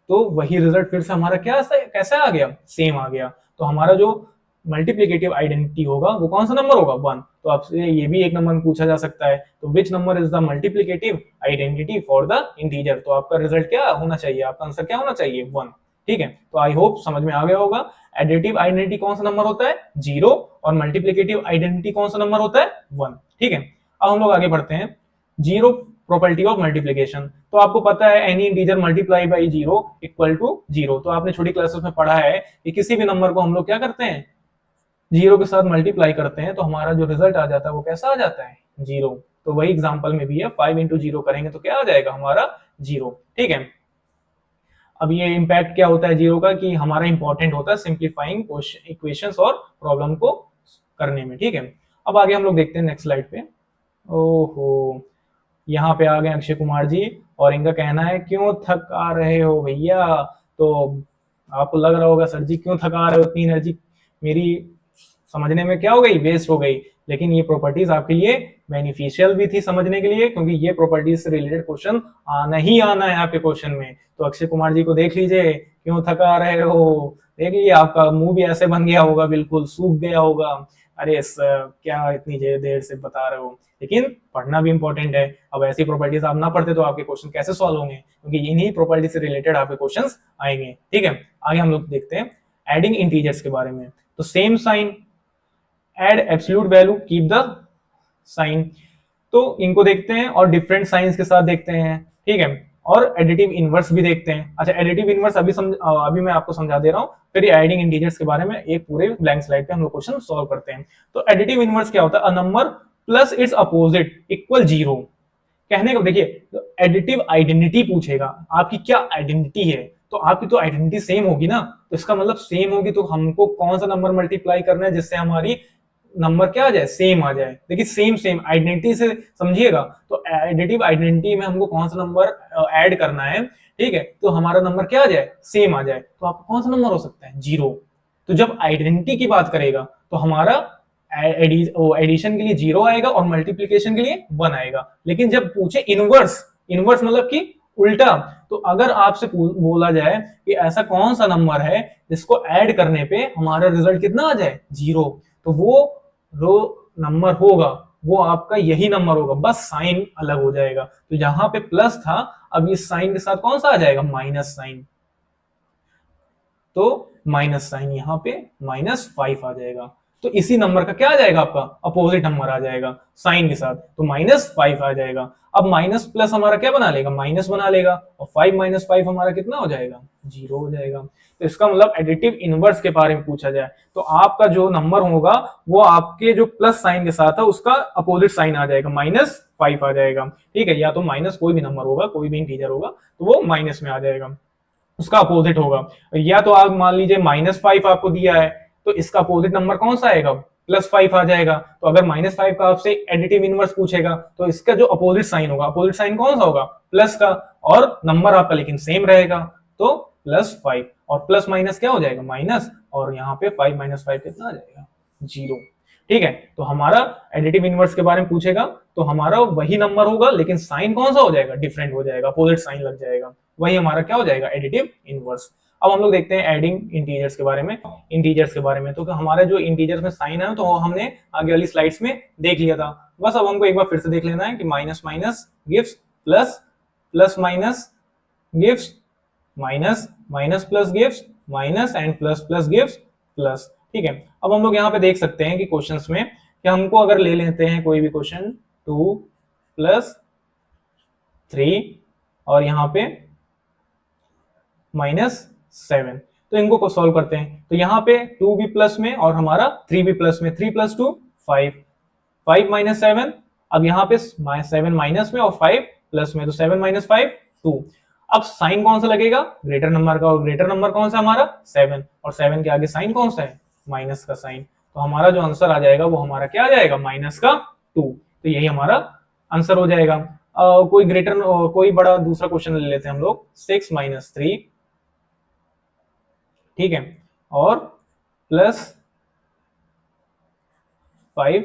तो वही रिजल्ट फिर से हमारा क्या कैसा आ गया, सेम आ गया। तो हमारा जो मल्टीप्लिकेटिव आइडेंटिटी होगा वो कौन सा नंबर होगा, 1। तो आपसे ये भी एक नंबर में पूछा जा सकता है, तो which number is the multiplicative identity for the integer. तो आपका रिजल्ट क्या होना चाहिए, आपका आंसर क्या होना चाहिए, 1। ठीक है, तो आई होप समझ में आ गया होगा। एडिटिव आइडेंटिटी कौन सा नंबर होता है, 0, और मल्टीप्लिकेटिव आइडेंटिटी कौन सा नंबर होता है, 1। ठीक है, अब हम लोग आगे बढ़ते हैं। Zero property of multiplication. तो आपको पता है any integer multiply by 0 equal to 0। तो आपने छोटी क्लासेस में पढ़ा है कि किसी भी नंबर को हम लोग क्या करते हैं, 0 के साथ मल्टीप्लाई करते हैं तो हमारा जो रिजल्ट आ जाता है वो कैसा आ जाता है, 0। तो वही एग्जांपल में भी है, 5 इंटू 0 करेंगे तो क्या आ जाएगा हमारा, 0। ठीक है, अब ये इम्पैक्ट क्या होता है जीरो का कि हमारा इंपॉर्टेंट होता है सिंप्लीफाइंग इक्वेशंस और प्रॉब्लम को करने में। ठीक है, अब आगे हम लोग देखते हैं नेक्स्ट स्लाइड पे। ओहो, यहाँ पे आ गए अक्षय कुमार जी और इनका कहना है क्यों थक आ रहे हो भैया। तो आपको लग रहा होगा सर जी क्यों थका रहे हो, इतनी एनर्जी मेरी समझने में क्या हो गई, वेस्ट हो गई। लेकिन ये प्रॉपर्टीज आपके लिए बेनिफिशियल भी थी समझने के लिए, क्योंकि ये प्रॉपर्टीज से रिलेटेड क्वेश्चन आना ही आना है आपके क्वेश्चन में। तो अक्षय कुमार जी को देख लीजिए, क्यों थका रहे हो, देख लीजिए आपका मुंह भी ऐसे बन गया होगा, बिल्कुल सूख गया होगा, अरे सर क्या इतनी देर से बता रहे हो। लेकिन पढ़ना भी इंपॉर्टेंट है। अब ऐसी प्रॉपर्टीज आप ना पढ़ते तो आपके क्वेश्चन कैसे सॉल्व होंगे, क्योंकि इन्हीं प्रॉपर्टी से रिलेटेड आपके क्वेश्चंस आएंगे। ठीक है, आगे हम लोग देखते हैं एडिंग इंटीजर्स के बारे में। तो same sign, add absolute value, keep the sign. तो इनको देखते हैं और डिफरेंट साइंस के साथ देखते हैं। ठीक है, और एडिटिव इनवर्स भी देखते हैं। अच्छा, एडिटिव इनवर्स अभी मैं आपको समझा दे रहा हूँ, फिर एडिंग इंटीजर्स के बारे में एक पूरे ब्लैंक स्लाइड पे हम लोग क्वेश्चन सॉल्व करते हैं। तो एडिटिव इनवर्स क्या होता है? A number plus it's opposite equal zero. कहने को देखिए, एडिटिव आइडेंटिटी पूछेगा, आपकी क्या आइडेंटिटी है, तो आपकी तो आइडेंटिटी सेम होगी ना, तो इसका मतलब सेम होगी, तो हमको कौन सा नंबर मल्टीप्लाई करना है जिससे हमारी नंबर क्या आ जाए, सेम आ जाए। देखिए सेम सेम आइडेंटिटी से समझिएगा, तो एडिटिव आइडेंटिटी में हमको कौन सा नंबर ऐड करना है, ठीक है, तो हमारा नंबर क्या आ जाए, सेम आ जाए। तो आपका कौन सा नंबर हो सकता है, जीरो। तो जब आइडेंटिटी की बात करेगा तो हमारा एडिशन के लिए जीरो आएगा और मल्टीप्लीकेशन के लिए वन आएगा। लेकिन जब पूछे इनवर्स, इनवर्स मतलब कि उल्टा, तो अगर आपसे बोला जाए कि ऐसा कौन सा नंबर है जिसको ऐड करने पे हमारा रिजल्ट कितना आ जाए, जीरो, तो वो जो नंबर होगा वो आपका यही नंबर होगा, बस साइन अलग हो जाएगा। तो यहां पे प्लस था, अब इस साइन के साथ कौन सा आ जाएगा, माइनस साइन। तो माइनस साइन यहां पे -5 आ जाएगा। तो इसी नंबर का क्या आ जाएगा, आपका अपोजिट नंबर आ जाएगा साइन के साथ, तो -5 आ जाएगा। अब माइनस प्लस हमारा क्या बना लेगा, माइनस बना लेगा, और 5 - 5 हमारा कितना हो जाएगा, जीरो हो जाएगा। तो इसका मतलब एडिटिव इनवर्स के बारे में पूछा जाए तो आपका जो नंबर होगा वो आपके जो प्लस साइन के साथ है उसका अपोजिट साइन आ जाएगा, -5 आ जाएगा। ठीक है, या तो माइनस कोई भी नंबर होगा, कोई भी इंटीजर होगा तो वो माइनस में आ जाएगा, उसका अपोजिट होगा। या तो आप मान लीजिए -5 आपको दिया है, तो इसका अपोजिट नंबर कौन सा आएगा, +5 आ जाएगा। तो अगर -5 का आपसे एडिटिव इनवर्स पूछेगा तो इसका जो अपोजिट साइन होगा, अपोजिट साइन कौन सा होगा, प्लस का, और नंबर आपका लेकिन सेम रहेगा, तो +5, और प्लस माइनस क्या हो जाएगा, माइनस, और यहाँ पे 5 - 5 कितना आ जाएगा, जीरो। ठीक है, तो हमारा एडिटिव इनवर्स के बारे में पूछेगा तो हमारा वही नंबर होगा लेकिन साइन कौन सा हो जाएगा, डिफरेंट हो जाएगा, अपोजिट साइन लग जाएगा, वही हमारा क्या हो जाएगा, एडिटिव इनवर्स। अब हम लोग देखते हैं एडिंग इंटीजर्स के बारे में। इंटीजर्स के बारे में तो हमारे जो इंटीजर्स में साइन है तो हमने आगे वाली स्लाइड्स में देख लिया था, बस अब हमको एक बार फिर से देख लेना है कि minus minus gives plus, plus minus gives minus, minus plus gives minus, and plus plus gives plus. ठीक है, अब हम लोग यहाँ पे देख सकते हैं कि क्वेश्चंस में कि हमको अगर ले लेते हैं कोई भी क्वेश्चन 2 + 3 और यहाँ पे -7, तो इनको सॉल्व करते हैं। तो यहाँ पे 2 भी प्लस में और हमारा 3 भी प्लस में, 3 + 2 5, 5 - 7, अब यहाँ पे 7 माइनस में और 5 प्लस में, तो 7 - 5 2। अब साइन कौन सा लगेगा, ग्रेटर नंबर का, और ग्रेटर नंबर कौन सा हमारा 7, और 7 के आगे साइन कौन सा है, माइनस का साइन। तो हमारा जो आंसर आ जाएगा वो हमारा क्या आ जाएगा, -2। तो यही हमारा आंसर हो जाएगा। कोई ग्रेटर कोई बड़ा दूसरा क्वेश्चन ले लेते हैं हम लोग, 6 - 3, ठीक है, और +5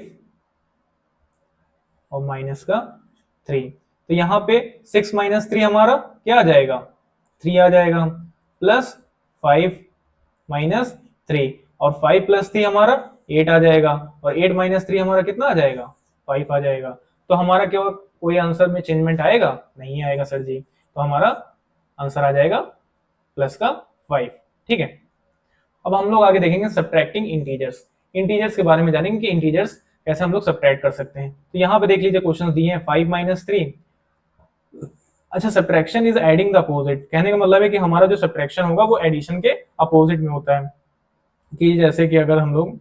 और -3। तो यहाँ पे 6 - 3 हमारा क्या आ जाएगा, 3 आ जाएगा, +5 - 3, और 5 + 3 हमारा 8 आ जाएगा, और 8 - 3 हमारा कितना आ जाएगा, 5 आ जाएगा। तो हमारा क्या कोई आंसर में चेंजमेंट आएगा, नहीं आएगा सर जी, तो हमारा आंसर आ जाएगा +5। ठीक है, अब हम लोग आगे देखेंगे सब्ट्रैक्टिंग इंटीजर्स। इंटीजर्स के बारे में जानेंगे कि इंटीजर्स कैसे हम लोग सब्ट्रैक्ट कर सकते हैं। तो यहाँ पे देख लीजिए क्वेश्चन दिए हैं 5 - 3। अच्छा, subtraction is adding the opposite, कहने का मतलब है कि हमारा जो सब्ट्रैक्शन होगा वो एडिशन के अपोजिट में होता है। कि जैसे कि अगर हम लोग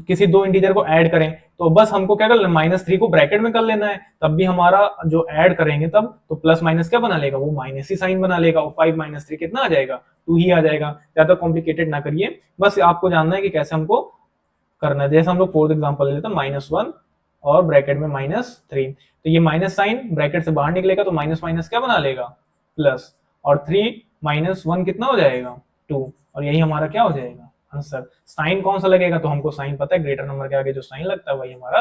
किसी दो इंटीजर को ऐड करें तो बस हमको क्या कर लेना, -3 को ब्रैकेट में कर लेना है, तब भी हमारा जो ऐड करेंगे तब तो प्लस माइनस क्या बना लेगा, वो माइनस ही साइन बना लेगा, और 5 - 3 कितना आ जाएगा, 2 ही आ जाएगा। ज्यादा कॉम्प्लिकेटेड ना करिए, बस आपको जानना है कि कैसे हमको करना है। जैसे हम लोग फोर्थ एग्जाम्पल ले लेते हैं, -1 और ब्रैकेट में -3, तो ये माइनस साइन ब्रैकेट से बाहर निकलेगा तो माइनस माइनस क्या बना लेगा, प्लस, और 3 - 1 कितना हो जाएगा, 2, और यही हमारा क्या हो जाएगा आंसर। साइन कौन सा लगेगा, तो हमको साइन पता है, ग्रेटर नंबर के आगे जो साइन लगता है वही हमारा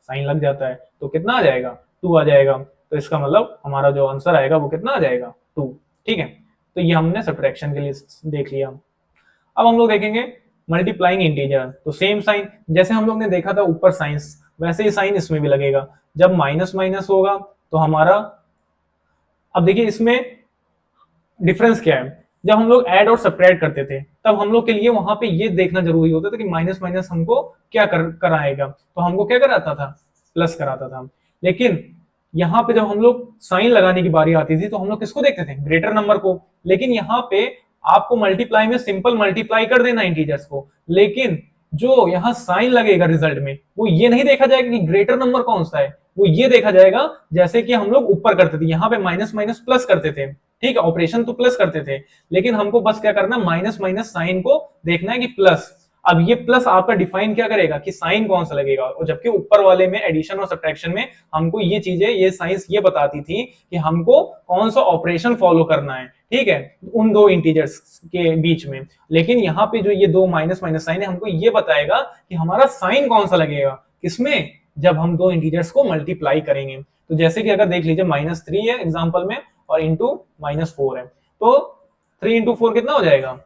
साइन लग जाता है तो कितना आ जाएगा, 2 आ जाएगा। तो इसका मतलब हमारा जो आंसर आएगा वो कितना आ जाएगा, 2। ठीक है, तो ये हमने सब्ट्रैक्शन के लिए देख लिया। अब हम लोग देखेंगे मल्टीप्लाइंग इंटीजर। तो सेम साइन जैसे हम लोग ने देखा था ऊपर साइंस, वैसे ही साइन इसमें भी लगेगा। जब माइनस माइनस होगा तो हमारा, अब देखिए इसमें डिफरेंस क्या है, जब हम लोग ऐड और सब्ट्रैक्ट करते थे तब हम लोग के लिए वहां पे ये देखना जरूरी होता था कि माइनस माइनस हमको क्या कराएगा, तो हमको क्या कराता था, प्लस कराता था। लेकिन यहाँ पे जब हम लोग साइन लगाने की बारी आती थी तो हम लोग किसको देखते थे, ग्रेटर नंबर को। लेकिन यहाँ पे आपको मल्टीप्लाई में सिंपल मल्टीप्लाई कर देना इंटीजर्स को, लेकिन जो यहाँ साइन लगेगा रिजल्ट में वो ये नहीं देखा जाएगा कि ग्रेटर नंबर कौन सा है, वो ये देखा जाएगा जैसे कि हम लोग ऊपर करते थे, यहाँ पे माइनस माइनस प्लस करते थे। ठीक है, ऑपरेशन तो प्लस करते थे, लेकिन हमको बस क्या करना, माइनस माइनस साइन को देखना है कि प्लस। अब ये प्लस आपका डिफाइन क्या करेगा कि साइन कौन सा लगेगा, और जबकि ऊपर वाले में एडिशन और सब्ट्रैक्शन में हमको ये चीजें, ये साइंस ये बताती थी कि हमको कौन सा ऑपरेशन फॉलो करना है। ठीक है, उन दो इंटीजर्स के बीच में। लेकिन यहाँ पे जो ये दो माइनस माइनस साइन है हमको ये बताएगा कि हमारा साइन कौन सा लगेगा, किसमें, जब हम दो इंटीजर्स को मल्टीप्लाई करेंगे। तो जैसे कि अगर देख लीजिए -3 है एग्जाम्पल में और इंटू -4 है, तो 3 इंटू 4 कितना हो जाएगा,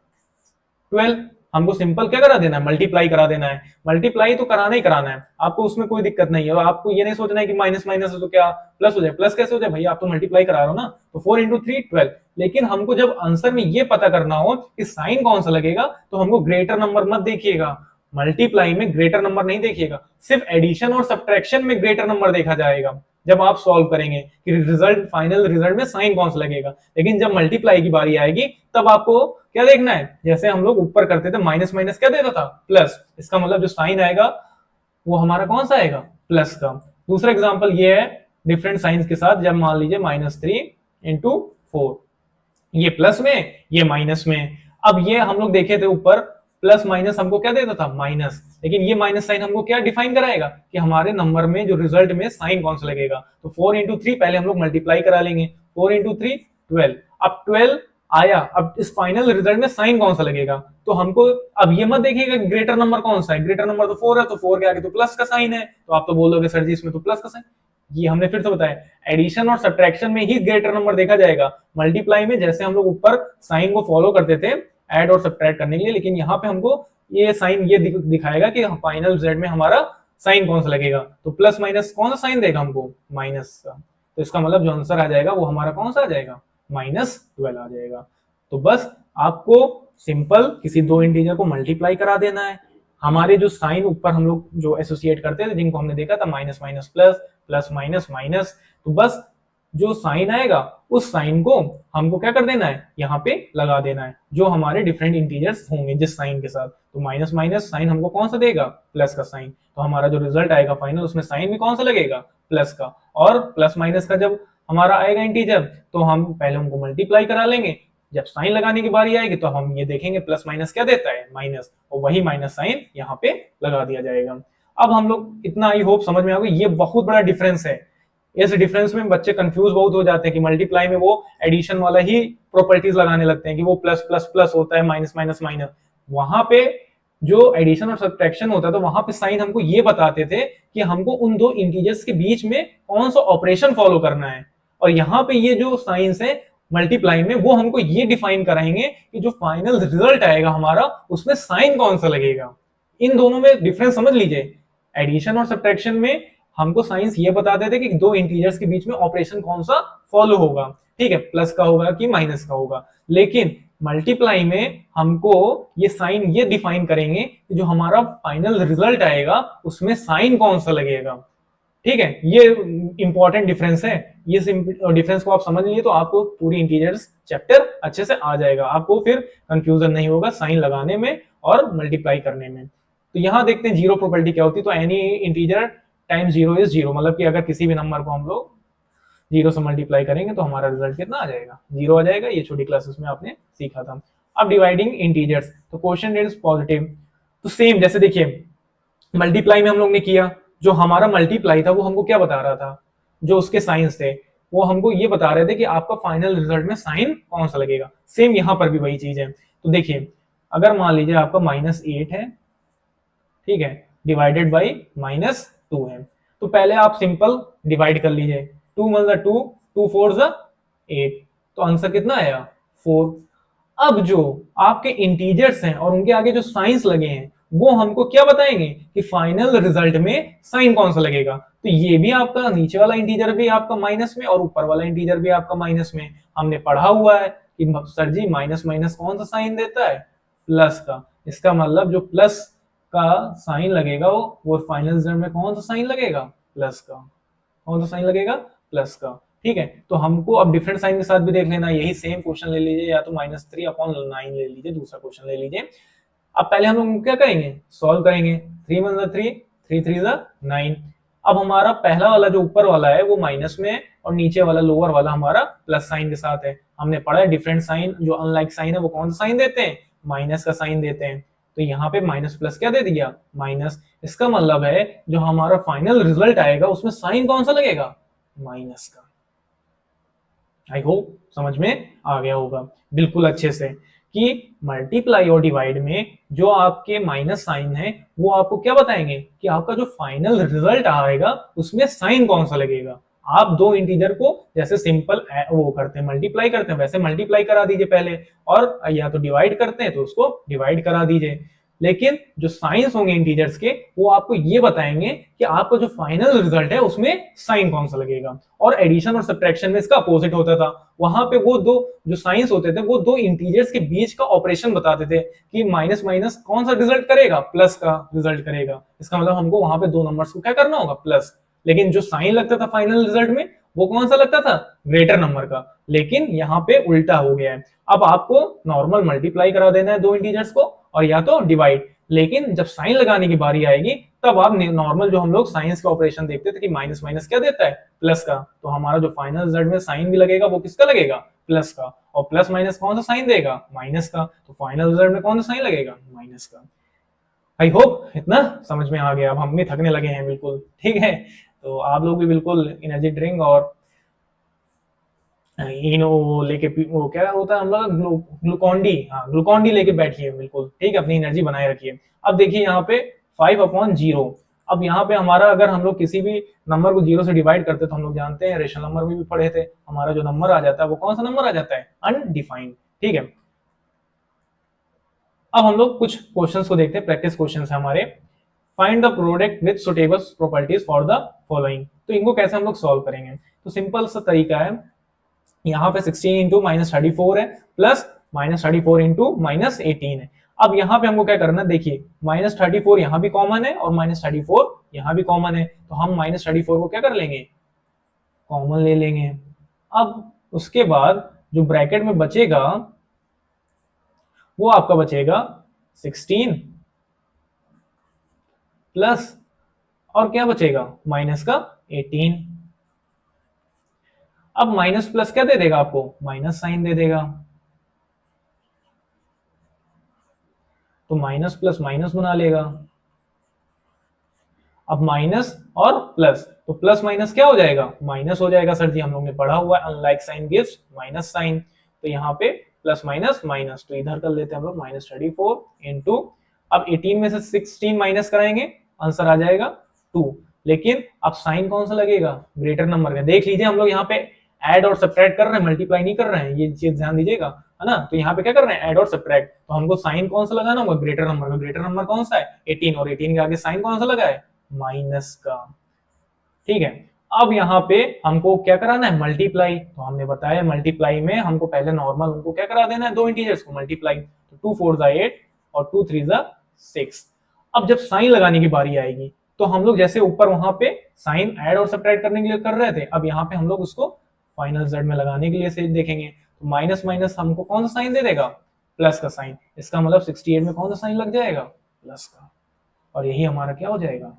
12। हमको सिंपल क्या करा देना है, मल्टीप्लाई करा देना है। मल्टीप्लाई तो कराना ही कराना है आपको, उसमें कोई दिक्कत नहीं है। और आपको ये नहीं सोचना है कि माइनस माइनस है तो क्या प्लस हो जाए, प्लस कैसे हो जाए भैया, आप तो मल्टीप्लाई करा रहे हो ना। तो 4 इंटू 3 12। लेकिन हमको जब आंसर में ये पता करना हो कि साइन कौन सा लगेगा तो हमको ग्रेटर नंबर मत देखिएगा, मल्टीप्लाई में ग्रेटर नंबर नहीं देखिएगा, सिर्फ एडिशन और सब्ट्रैक्शन में ग्रेटर नंबर देखा जाएगा जब आप सॉल्व करेंगे कि रिजल्ट, फाइनल रिजल्ट में साइन कौन सा लगेगा। लेकिन जब मल्टीप्लाई की बारी आएगी तब आपको क्या देखना है, जैसे हम लोग ऊपर करते थे माइनस माइनस क्या देता था, प्लस। इसका मतलब जो साइन आएगा वो हमारा कौन सा आएगा, प्लस का। दूसरा एग्जांपल ये है डिफरेंट साइंस के साथ, जब मान लीजिए -3 इंटू 4, ये प्लस में ये माइनस में। अब ये हम लोग देखे थे ऊपर प्लस माइनस हमको क्या देता था, माइनस। लेकिन ये माइनस साइन हमको क्या डिफाइन कराएगा कि हमारे नंबर में जो रिजल्ट में साइन कौन सा लगेगा। तो 4 इंटू 3 पहले हम लोग मल्टीप्लाई करा लेंगे, 4 इंटू 3 12। अब 12 आया, अब इस फाइनल रिजल्ट में साइन कौन सा लगेगा, तो हमको अब ये मत देखिएगा ग्रेटर नंबर कौन सा है, ग्रेटर नंबर तो 4 है, तो 4 के आगे तो प्लस का साइन है। तो आप तो बोलोगे सर जी इसमें तो प्लस का साइन, ये हमने फिर से बताया एडिशन और सब्ट्रैक्शन में ही ग्रेटर नंबर देखा जाएगा। मल्टीप्लाई में जैसे हम लोग ऊपर साइन को फॉलो करते थे ऐड और सब्ट्रैक्ट करने के लिए, लेकिन यहाँ पे हमको ये साइन ये दिखाएगा कि फाइनल रिजल्ट में हमारा साइन कौन सा लगेगा। तो प्लस माइनस कौन सा साइन देगा हमको, माइनस का। तो इसका मतलब जो आंसर आ जाएगा वो हमारा कौन सा आ जाएगा, -12 आ जाएगा। तो बस आपको सिंपल किसी दो इंटीजर को मल्टीप्लाई करा देना है। हमारे जो साइन ऊपर हम लोग जो एसोसिएट करते थे, जिनको हमने देखा था minus minus plus, plus minus minus, तो बस जो साइन आएगा उस साइन को हमको क्या कर देना है, यहाँ पे लगा देना है जो हमारे डिफरेंट इंटीजर्स होंगे जिस साइन के साथ। तो माइनस माइनस साइन हमको कौन सा देगा, प्लस का साइन। तो हमारा जो रिजल्ट आएगा फाइनल उसमें साइन भी कौन सा लगेगा, प्लस का। और प्लस माइनस का जब हमारा आएगा इंटीजर तो हम पहले उनको मल्टीप्लाई करा लेंगे, जब साइन लगाने की बारी आएगी तो हम ये देखेंगे प्लस माइनस क्या देता है, माइनस, और वही माइनस साइन यहाँ पे लगा दिया जाएगा। अब हम लोग इतना आई होप समझ में आ गया, ये बहुत बड़ा डिफरेंस है। इस डिफरेंस में बच्चे कंफ्यूज बहुत हो जाते हैं कि मल्टीप्लाई में वो एडिशन वाला ही प्रॉपर्टीज लगाने लगते हैं कि वो प्लस प्लस प्लस होता है, माइनस माइनस माइनस। वहां पे जो एडिशन और सब्ट्रैक्शन होता है तो वहां पे साइन हमको ये बताते थे कि हमको उन दो इंटीजर्स के बीच में कौन सा ऑपरेशन फॉलो करना है। और यहाँ पे ये जो साइंस है मल्टीप्लाई में वो हमको ये डिफाइन कराएंगे कि जो फाइनल रिजल्ट आएगा हमारा उसमें साइन कौन सा लगेगा। इन दोनों में डिफरेंस समझ लीजिए, एडिशन और सब्ट्रैक्शन में हमको साइंस ये बताते थे कि दो इंटीजर्स के बीच में ऑपरेशन कौन सा फॉलो होगा, ठीक है, प्लस का होगा कि माइनस का होगा। लेकिन मल्टीप्लाई में हमको ये साइन ये डिफाइन करेंगे कि जो हमारा फाइनल रिजल्ट आएगा उसमें साइन कौन सा लगेगा। ठीक है, ये इंपॉर्टेंट डिफरेंस है। ये डिफरेंस को आप समझ लिए तो आपको पूरी इंटीजर्स चैप्टर अच्छे से आ जाएगा, आपको फिर कंफ्यूजन नहीं होगा साइन लगाने में और मल्टीप्लाई करने में। तो यहां देखते हैं जीरो प्रॉपर्टी क्या होती है। तो any integer time zero is zero, मतलब कि अगर किसी भी नंबर को हम लोग जीरो से मल्टीप्लाई करेंगे तो हमारा रिजल्ट कितना आ जाएगा, जीरो आ जाएगा। ये छोटी क्लासेस में आपने सीखा था। अब डिवाइडिंग इंटीजर्स, तो क्वेश्चन इज पॉजिटिव। तो सेम जैसे देखिए मल्टीप्लाई में हम लोग ने किया, जो हमारा मल्टीप्लाई था वो हमको क्या बता रहा था, जो उसके साइंस थे वो हमको ये बता रहे थे कि आपका फाइनल रिजल्ट में साइन कौन सा लगेगा। सेम यहाँ पर भी वही चीज है। तो देखिए अगर मान लीजिए आपका -8 है, ठीक है, डिवाइडेड बाई -2 है, तो पहले आप सिंपल डिवाइड कर लीजिए, 2 वन ज़ा 2, 2 फोर ज़ा 8, तो आंसर कितना आया 4। अब जो आपके इंटीजर्स हैं और उनके आगे जो साइंस लगे हैं वो हमको क्या बताएंगे कि फाइनल रिजल्ट में साइन कौन सा लगेगा। तो ये भी आपका नीचे वाला इंटीजर भी आपका माइनस में और ऊपर वाला इंटीजर भी आपका माइनस में। हमने पढ़ा हुआ है कि सर जी माइनस माइनस कौन सा साइन देता है, प्लस का। इसका मतलब जो प्लस का साइन लगेगा वो फाइनल रिजल्ट में कौन सा साइन लगेगा, प्लस का। कौन सा साइन लगेगा, प्लस का। ठीक है, तो हमको अब डिफरेंट साइन के साथ भी देख लेना, यही सेम क्वेश्चन ले लीजिए, या तो -3/9 ले लीजिए, दूसरा क्वेश्चन ले लीजिए। अब पहले हम लोग क्या करेंगे, सॉल्व करेंगे। 3 वन 3, 3 3 9। अब हमारा पहला वाला जो ऊपर वाला है वो माइनस में है और नीचे वाला लोअर वाला हमारा प्लस साइन के साथ है। हमने पढ़ा है डिफरेंट साइन जो अनलाइक साइन है वो कौन सा साइन देते हैं, माइनस का साइन देते हैं। तो यहाँ पे माइनस प्लस क्या दे दिया, माइनस। इसका मतलब है जो हमारा फाइनल रिजल्ट आएगा उसमें साइन कौन सा लगेगा, माइनस का। आई होप समझ में आ गया होगा बिल्कुल अच्छे से कि मल्टीप्लाई और डिवाइड में जो आपके माइनस साइन है वो आपको क्या बताएंगे कि आपका जो फाइनल रिजल्ट आएगा उसमें साइन कौन सा लगेगा। आप दो इंटीजर को जैसे सिंपल वो करते हैं मल्टीप्लाई करते हैं वैसे मल्टीप्लाई करा दीजिए पहले, और या तो डिवाइड करते हैं तो उसको डिवाइड करा दीजिए। लेकिन जो साइंस होंगे इंटीजर्स के वो आपको ये बताएंगे कि आपका जो फाइनल रिजल्ट है उसमें साइन कौन सा लगेगा। और एडिशन और सब्ट्रैक्शन में इसका अपोजिट होता था, वहां पे वो दो जो साइंस होते थे वो दो इंटीजर्स के बीच का ऑपरेशन बताते थे कि माइनस माइनस कौन सा रिजल्ट करेगा, प्लस का रिजल्ट करेगा। इसका मतलब हमको वहां पे दो नंबर्स को क्या करना होगा, प्लस। लेकिन जो साइन लगता था फाइनल रिजल्ट में वो कौन सा लगता था, ग्रेटर नंबर का। लेकिन यहाँ पे उल्टा हो गया है, अब आपको नॉर्मल मल्टीप्लाई करा देना है दो इंटीजर्स को और या तो डिवाइड। लेकिन जब साइन लगाने की बारी आएगी तब आप नॉर्मल जो हम लोग साइंस का ऑपरेशन देखते थे कि माइनस माइनस क्या देता है, प्लस का। तो हमारा जो फाइनल रिजल्ट में साइन भी लगेगा वो किसका लगेगा, प्लस का। और प्लस माइनस कौन सा साइन देगा, माइनस का। तो फाइनल रिजल्ट में कौन सा साइन लगेगा, माइनस का। आई होप इतना समझ में आ गया। अब हम भी थकने लगे हैं बिल्कुल, ठीक है। तो आप लोग भी बिल्कुल एनर्जी ड्रिंक और इनो वो लेके वो क्या होता है हम लोग ग्लूकॉन डी, हाँ ग्लूकॉन डी लेके बैठिए बिल्कुल, ठीक है, अपनी एनर्जी बनाए रखिए। अब देखिए यहाँ पे 5/0। अब यहाँ पे हमारा अगर हम लोग किसी भी नंबर को 0 से डिवाइड करते तो हम लोग जानते हैं रेशनल नंबर में भी पढ़े थे, हमारा जो नंबर आ जाता है वो कौन सा नंबर आ जाता है, अनडिफाइंड। ठीक है, अब हम लोग कुछ क्वेश्चंस को देखते हैं, प्रैक्टिस क्वेश्चंस है हमारे। Find the product with suitable properties for the following. तो इनको कैसे हम लोग सॉल्व करेंगे, तो सिंपल सा तरीका है। यहाँ पे 16 इंटू -34 है प्लस -34 इंटू -18 है। अब यहाँ पे हमको क्या करना है, देखिए -34 यहाँ भी कॉमन है और -34 यहाँ भी कॉमन है, तो हम -34 को क्या कर लेंगे, कॉमन ले लेंगे। अब उसके बाद जो ब्रैकेट में बचेगा वो आपका बचेगा 16 प्लस और क्या बचेगा, माइनस का 18। अब माइनस प्लस क्या दे देगा आपको, माइनस साइन दे देगा। तो माइनस प्लस माइनस बना लेगा। अब माइनस और प्लस, तो प्लस माइनस क्या हो जाएगा, माइनस हो जाएगा। सर जी हम लोग ने पढ़ा हुआ है unlike sign gives minus sign. तो यहाँ पे प्लस माइनस माइनस, तो इधर कर लेते हैं हम लोग -34 इंटू, अब 18 में से 16 माइनस कराएंगे आंसर आ जाएगा 2। लेकिन अब साइन कौन सा लगेगा, ग्रेटर नंबर का। देख लीजिए हम लोग यहाँ पे ऐड और सब्ट्रैक्ट कर रहे हैं, मल्टीप्लाई नहीं कर रहे हैं, ये चीज ध्यान दीजिएगा, है ना। तो यहाँ पे क्या कर रहे हैं, ऐड और सब्ट्रैक्ट। तो हमको साइन कौन सा लगाना होगा, ग्रेटर नंबर का। ग्रेटर नंबर कौन सा है, 18, और 18 के आगे साइन कौन सा लगा है, माइनस का। ठीक है, अब यहाँ पे हमको क्या कराना है, मल्टीप्लाई। तो हमने बताया मल्टीप्लाई में हमको पहले नॉर्मल उनको क्या करा देना है, दो इंटीजर्स को मल्टीप्लाई। तो 2 4 8 और 2 3 6। अब जब साइन लगाने की बारी आएगी तो हम लोग जैसे ऊपर वहां पे साइन ऐड और सब्ट्रैक्ट करने के लिए कर रहे थे, अब यहाँ पे हम लोग उसको फाइनल जेड में लगाने के लिए से देखेंगे। तो माइनस माइनस हमको कौन सा साइन दे देगा, प्लस का साइन। इसका मतलब 68 में कौन सा साइन लग जाएगा, प्लस का। और यही हमारा क्या हो जाएगा,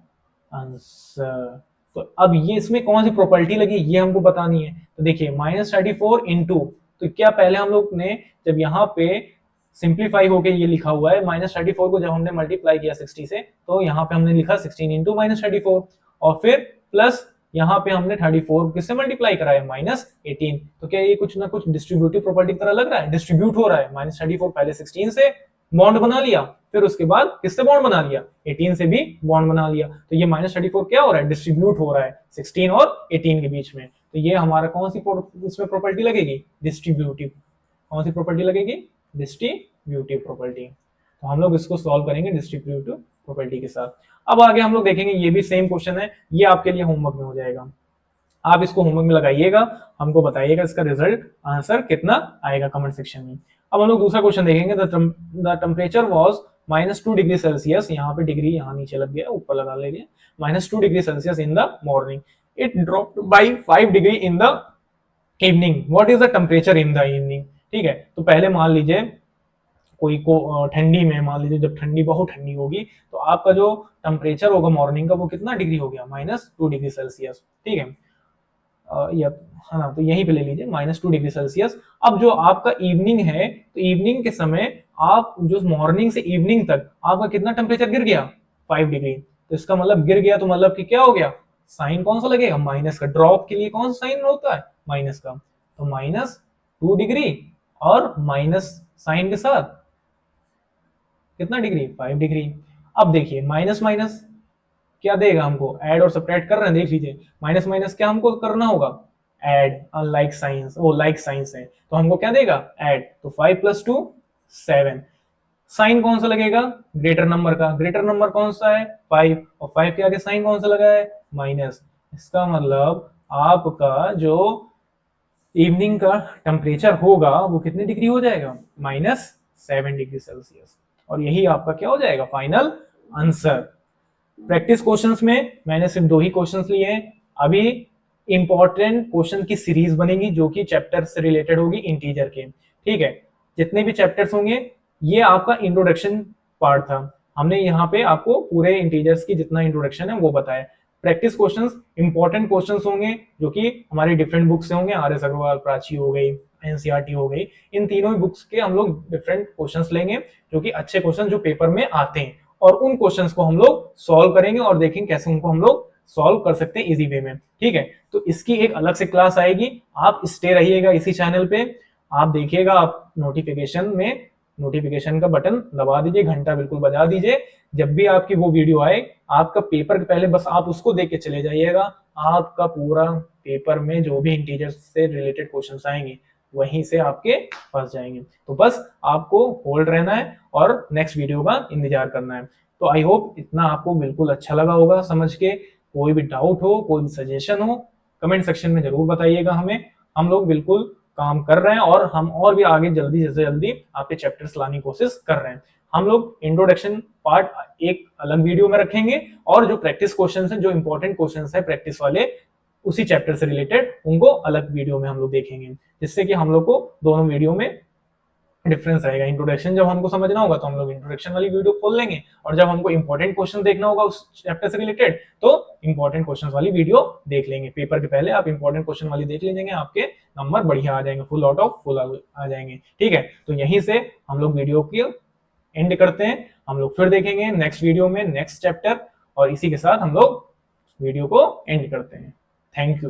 आंसर। तो अब ये इसमें कौन सी प्रॉपर्टी लगी ये हमको बतानी है। तो देखिए -34 इंटू, तो क्या पहले हम लोग ने जब यहाँ पे सिंप्लीफाई होके ये लिखा हुआ है -34 को जब हमने मल्टीप्लाई किया 60 से, तो यहाँ पे हमने लिखा 16 इंटू -34, और फिर प्लस यहाँ पे हमने 34 किससे मल्टीप्लाई कराया, -18। तो क्या ये कुछ ना कुछ डिस्ट्रीब्यूटिव प्रॉपर्टी की तरह लग रहा है, डिस्ट्रीब्यूट हो रहा है। -34 पहले 16 से बॉन्ड बना लिया, फिर उसके बाद किससे बॉन्ड बना लिया, 18 से भी बॉन्ड बना लिया। तो ये -34 क्या हो रहा है, डिस्ट्रीब्यूट हो रहा है 16 और 18 के बीच में। तो ये हमारा कौन सी इसमें प्रॉपर्टी लगेगी, डिस्ट्रीब्यूटिव। कौन सी प्रॉपर्टी लगेगी, डिस्ट्रीब्यूटिव प्रॉपर्टी। तो हम लोग इसको सॉल्व करेंगे डिस्ट्रीब्यूटिव प्रॉपर्टी के साथ। अब आगे हम लोग देखेंगे, ये भी सेम क्वेश्चन है, ये आपके लिए होमवर्क में हो जाएगा, आप इसको होमवर्क में लगाइएगा, हमको बताइएगा इसका रिजल्ट आंसर कितना आएगा कमेंट सेक्शन में। अब हम लोग दूसरा क्वेश्चन देखेंगे, the temperature was -2 degree Celsius, यहाँ पे डिग्री यहाँ नीचे लग गया, ऊपर लगा लेंगे, -2 degree Celsius in the morning, it dropped by 5 degree in the evening, what is the temperature in the evening. ठीक है, तो पहले मान लीजिए कोई को ठंडी में, मान लीजिए जब ठंडी बहुत ठंडी होगी तो आपका जो टेम्परेचर होगा मॉर्निंग का वो कितना डिग्री हो गया, -2 डिग्री सेल्सियस। ठीक है, है ना, तो यहीं पे ले लीजिए -2 डिग्री सेल्सियस। अब जो आपका इवनिंग है, तो इवनिंग के समय आप जो मॉर्निंग से इवनिंग तक आपका कितना टेम्परेचर गिर गया, 5 डिग्री। तो इसका मतलब गिर गया, तो मतलब कि क्या हो गया, साइन कौन सा लगेगा, माइनस का। ड्रॉप के लिए कौन सा साइन होता है, माइनस का। तो -2 डिग्री और माइनस साइन के साथ कितना डिग्री, 5 डिग्री। अब देखिए माइनस माइनस क्या देगा हमको, ऐड और सब्ट्रैक्ट कर रहे हैं, देख लीजिए, माइनस माइनस क्या हमको करना होगा, ऐड, अनलाइक साइंस, वो लाइक साइंस है तो हमको क्या देगा, ऐड। तो 5 + 2 7। साइन कौन सा लगेगा, ग्रेटर नंबर का, ग्रेटर नंबर कौन सा है, 5, और 5 के आगे साइन कौन सा लगा है, माइनस। इसका मतलब आपका जो इवनिंग का टेम्परेचर होगा वो कितने डिग्री हो जाएगा, -7 डिग्री सेल्सियस। और यही आपका क्या हो जाएगा, फाइनल आंसर। प्रैक्टिस क्वेश्चंस में मैंने सिर्फ 2 ही क्वेश्चंस लिए हैं। अभी इंपॉर्टेंट क्वेश्चन की सीरीज बनेगी जो कि चैप्टर से रिलेटेड होगी, इंटीजर के। ठीक है, जितने भी चैप्टर्स होंगे, ये आपका इंट्रोडक्शन पार्ट था, हमने यहाँ पे आपको पूरे इंटीजर्स की जितना इंट्रोडक्शन है वो बताया। प्रैक्टिस क्वेश्चंस इंपॉर्टेंट क्वेश्चंस होंगे जो कि हमारी डिफरेंट बुक्स से होंगे, आर एस अग्रवाल, प्राची हो गई, एनसीईआरटी हो गई, इन तीनों बुक्स के हम लोग डिफरेंट क्वेश्चंस लेंगे जो कि अच्छे क्वेश्चन जो पेपर में आते हैं, और उन क्वेश्चंस को हम लोग सॉल्व करेंगे और देखेंगे कैसे उनको हम लोग सॉल्व कर सकते हैं इजी वे में। ठीक है, तो इसकी एक अलग से क्लास आएगी, आप स्टे रहिएगा इसी चैनल पे, आप देखिएगा, आप नोटिफिकेशन में नोटिफिकेशन का बटन दबा दीजिए, घंटा बिल्कुल बजा दीजिए, जब भी आपकी वो वीडियो आए, आपका पेपर के पहले बस आप उसको देख के चले जाइएगा, आपका पूरा पेपर में जो भी इंटीजर्स से रिलेटेड क्वेश्चंस आएंगे वहीं से आपके फंस जाएंगे। तो बस आपको होल्ड रहना है और नेक्स्ट वीडियो का इंतजार करना है। तो आई होप इतना आपको बिल्कुल अच्छा लगा होगा समझ के। कोई भी डाउट हो, कोई भी सजेशन हो, कमेंट सेक्शन में जरूर बताइएगा हमें, हम लोग बिल्कुल काम कर रहे हैं और हम और भी आगे जल्दी से जल्दी आपके चैप्टर्स लाने की कोशिश कर रहे हैं। हम लोग इंट्रोडक्शन पार्ट एक अलग वीडियो में रखेंगे और जो प्रैक्टिस क्वेश्चंस हैं, जो इंपॉर्टेंट क्वेश्चंस हैं प्रैक्टिस वाले उसी चैप्टर से रिलेटेड, उनको अलग वीडियो में हम लोग देखेंगे, जिससे कि हम लोग को दोनों वीडियो में डिफरेंस रहेगा। इंट्रोडक्शन जब हमको समझना होगा तो हम लोग इंट्रोडक्शन वाली वीडियो खोल लेंगे, और जब हमको इंपॉर्टेंट क्वेश्चन देखना होगा उस चैप्टर से रिलेटेड तो इंपॉर्टेंट क्वेश्चन वाली वीडियो देख लेंगे। पेपर के पहले आप इंपॉर्टेंट क्वेश्चन वाली देख लीजिएंगे, आपके नंबर बढ़िया आ जाएंगे, फुल आउट ऑफ फुल आ जाएंगे। ठीक है, तो यहीं से हम लोग वीडियो की एंड करते हैं, हम लोग फिर देखेंगे नेक्स्ट वीडियो में नेक्स्ट चैप्टर, और इसी के साथ हम लोग वीडियो को एंड करते हैं। Thank you.